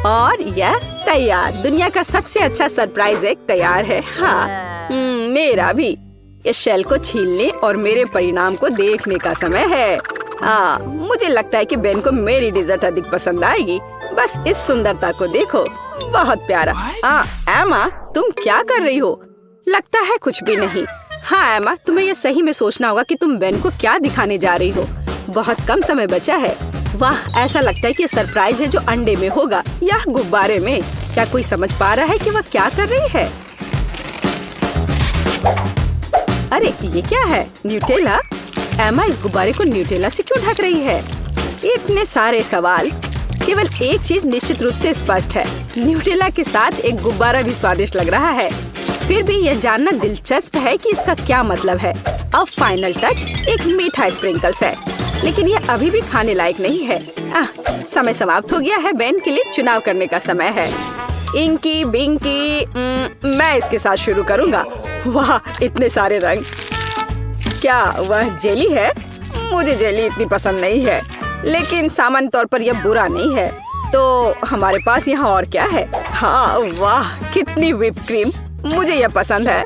और यह तैयार। दुनिया का सबसे अच्छा सरप्राइज एग तैयार है। हाँ, मेरा भी। ये शेल को छीलने और मेरे परिणाम को देखने का समय है। हाँ, मुझे लगता है कि बेन को मेरी डिजर्ट अधिक पसंद आएगी। बस इस सुंदरता को देखो, बहुत प्यारा। एमा, तुम क्या कर रही हो? लगता है कुछ भी नहीं। हाँ एमा, तुम्हें यह सही में सोचना होगा कि तुम बेन को क्या दिखाने जा रही हो। बहुत कम समय बचा है। वाह, ऐसा लगता है कि सरप्राइज है जो अंडे में होगा या गुब्बारे में। क्या कोई समझ पा रहा है कि वह क्या कर रही है? अरे ये क्या है? न्यूटेला? एमा इस गुब्बारे को न्यूटेला से क्यों ढक रही है? इतने सारे सवाल। केवल एक चीज निश्चित रूप से स्पष्ट है, न्यूटेला के साथ एक गुब्बारा भी स्वादिष्ट लग रहा है। फिर भी यह जानना दिलचस्प है कि इसका क्या मतलब है। अब फाइनल टच एक मीठा स्प्रिंकल्स है, लेकिन यह अभी भी खाने लायक नहीं है। समय समाप्त हो गया है। बेन के लिए चुनाव करने का समय है। इंकी बिंकी, मैं इसके साथ शुरू करूँगा। वाह, इतने सारे रंग। क्या वह जेली है? मुझे जेली इतनी पसंद नहीं है, लेकिन सामान्य तौर पर यह बुरा नहीं है। तो हमारे पास यहाँ और क्या है? हाँ, वाह, कितनी व्हिप क्रीम। मुझे यह पसंद है।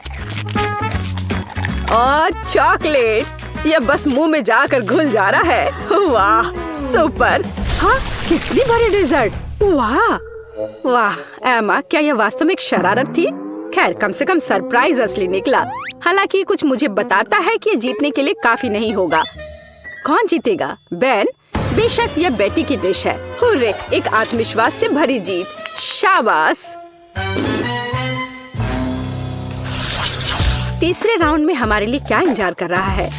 और चॉकलेट, यह बस मुंह में जाकर घुल जा रहा है। वाह, सुपर। हाँ, कितनी बड़ी डेजर्ट। वाह वाह एमा, क्या यह वास्तव में एक शरारत थी? खैर कम से कम सरप्राइज असली निकला। हालांकि कुछ मुझे बताता है कि जीतने के लिए काफी नहीं होगा। कौन जीतेगा? बेन? बेशक यह बेटी की डिश है। हुर्रे, एक आत्मविश्वास से भरी जीत। शाबाश। तीसरे राउंड में हमारे लिए क्या इंतजार कर रहा है?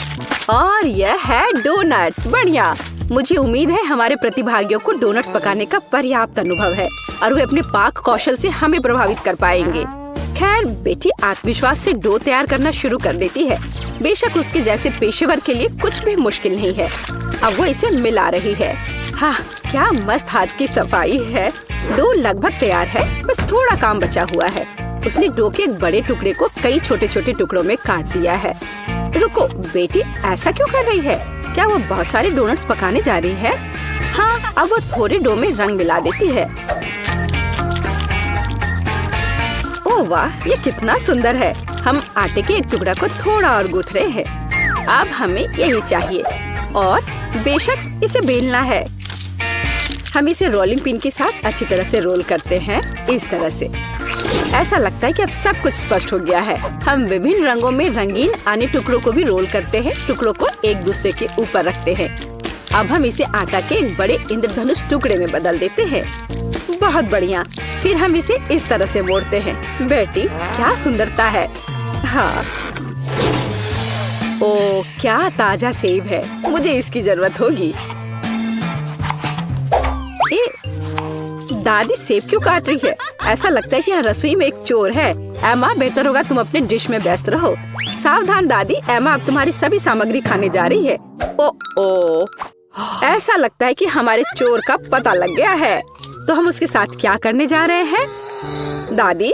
और यह है डोनट। बढ़िया। मुझे उम्मीद है हमारे प्रतिभागियों को डोनट्स पकाने का पर्याप्त अनुभव है और वे अपने पाक कौशल से हमें प्रभावित कर पाएंगे। खैर बेटी आत्मविश्वास से डो तैयार करना शुरू कर देती है। बेशक उसके जैसे पेशेवर के लिए कुछ भी मुश्किल नहीं है। अब वो इसे मिला रही है। हाँ, क्या मस्त हाथ की सफाई है। डो लगभग तैयार है, बस थोड़ा काम बचा हुआ है। उसने डो के एक बड़े टुकड़े को कई छोटे छोटे टुकड़ों में काट दिया है। रुको, बेटी ऐसा क्यों कर रही है? क्या वो बहुत सारे डोनट्स पकाने जा रही है? हाँ, अब वो थोड़े डो में रंग मिला देती है। ओह वाह, ये कितना सुंदर है। हम आटे के एक टुकड़ा को थोड़ा और गूंथ रहे हैं। अब हमें यही चाहिए और बेशक इसे बेलना है। हम इसे रोलिंग पिन के साथ अच्छी तरह से रोल करते हैं, इस तरह से। ऐसा लगता है कि अब सब कुछ स्पष्ट हो गया है। हम विभिन्न रंगों में रंगीन अन्य टुकड़ों को भी रोल करते हैं, टुकड़ों को एक दूसरे के ऊपर रखते हैं। अब हम इसे आटा के एक बड़े इंद्रधनुष टुकड़े में बदल देते हैं। बहुत बढ़िया। फिर हम इसे इस तरह से मोड़ते हैं। बेटी, क्या सुंदरता है। हाँ, ओ क्या ताजा सेब है। मुझे इसकी जरूरत होगी। दादी सेब क्यों काट रही है? ऐसा लगता है कि यहाँ रसोई में एक चोर है। एमा, बेहतर होगा तुम अपने डिश में व्यस्त रहो। सावधान दादी, एमा अब तुम्हारी सभी सामग्री खाने जा रही है। ओ, ऐसा लगता है कि हमारे चोर का पता लग गया है। तो हम उसके साथ क्या करने जा रहे हैं? दादी,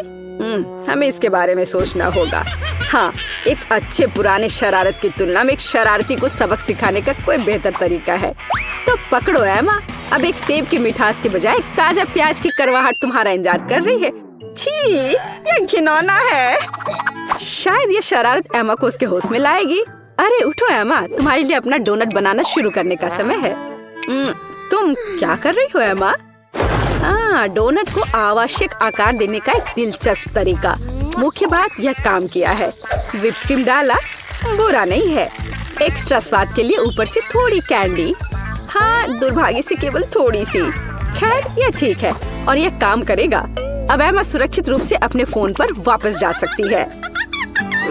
हमें इसके बारे में सोचना होगा। हाँ, एक अच्छे पुराने शरारत की तुलना में एक शरारती को सबक सिखाने का कोई बेहतर तरीका है। तो पकड़ो एमा, अब एक सेब की मिठास के बजाय एक ताजा प्याज की करवाहट तुम्हारा इंतजार कर रही है। छी, ये घिनौना है। शायद ये शरारत एमा को उसके होश में लाएगी। अरे उठो एमा, तुम्हारे लिए अपना डोनट बनाना शुरू करने का समय है। तुम क्या कर रही हो एमा? हाँ, डोनट को आवश्यक आकार देने का एक दिलचस्प तरीका। मुख्य बात, यह काम किया है। व्हिप क्रीम डाला, बुरा नहीं है। एक्स्ट्रा स्वाद के लिए ऊपर से थोड़ी कैंडी। हाँ, दुर्भाग्य से केवल थोड़ी सी। खैर, यह ठीक है और यह काम करेगा। अब एमा सुरक्षित रूप से अपने फोन पर वापस जा सकती है।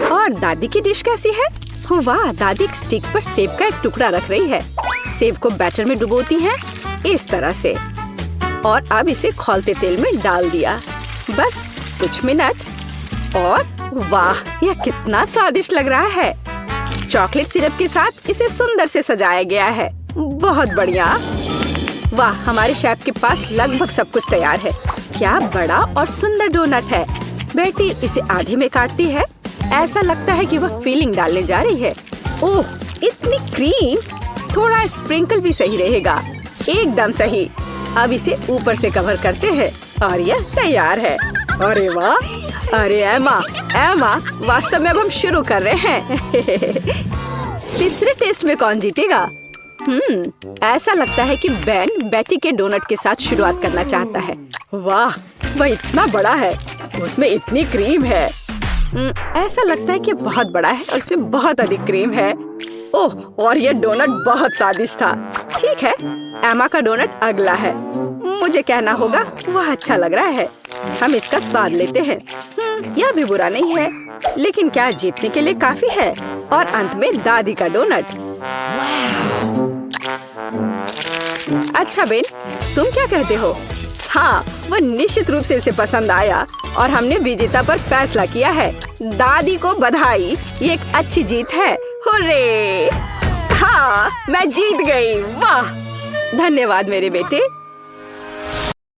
और दादी की डिश कैसी है? वाह, दादी एक स्टिक पर सेब का एक टुकड़ा रख रही है। सेब को बैटर में डुबोती हैं, इस तरह से, और अब इसे खौलते तेल में डाल दिया। बस कुछ मिनट और वाह, यह कितना स्वादिष्ट लग रहा है। चॉकलेट सिरप के साथ इसे सुंदर से सजाया गया है। बहुत बढ़िया। वाह, हमारे शेफ के पास लगभग सब कुछ तैयार है। क्या बड़ा और सुंदर डोनट है। बेटी इसे आधे में काटती है। ऐसा लगता है कि वह फिलिंग डालने जा रही है। ओह, इतनी क्रीम। थोड़ा स्प्रिंकल भी सही रहेगा। एकदम सही। अब इसे ऊपर से कवर करते हैं और यह तैयार है। अरे वाह। अरे एमा, वास्तव में अब हम शुरू कर रहे हैं। तीसरे टेस्ट में कौन जीतेगा? ऐसा लगता है कि बेन बेटी के डोनट के साथ शुरुआत करना चाहता है। वाह, वह इतना बड़ा है, उसमें इतनी क्रीम है। ऐसा लगता है कि बहुत बड़ा है और इसमें बहुत अधिक क्रीम है। ओह, और यह डोनट बहुत स्वादिष्ट था। ठीक है, एमा का डोनट अगला है। मुझे कहना होगा वह अच्छा लग रहा है। हम इसका स्वाद लेते हैं। यह भी बुरा नहीं है, लेकिन क्या जीतने के लिए काफी है? और अंत में दादी का डोनट। अच्छा बेन, तुम क्या कहते हो? हाँ, वह निश्चित रूप से इसे पसंद आया और हमने विजेता पर फैसला किया है। दादी को बधाई, ये एक अच्छी जीत है। हुर्रे! हाँ, मैं जीत गई। वाह, धन्यवाद मेरे बेटे।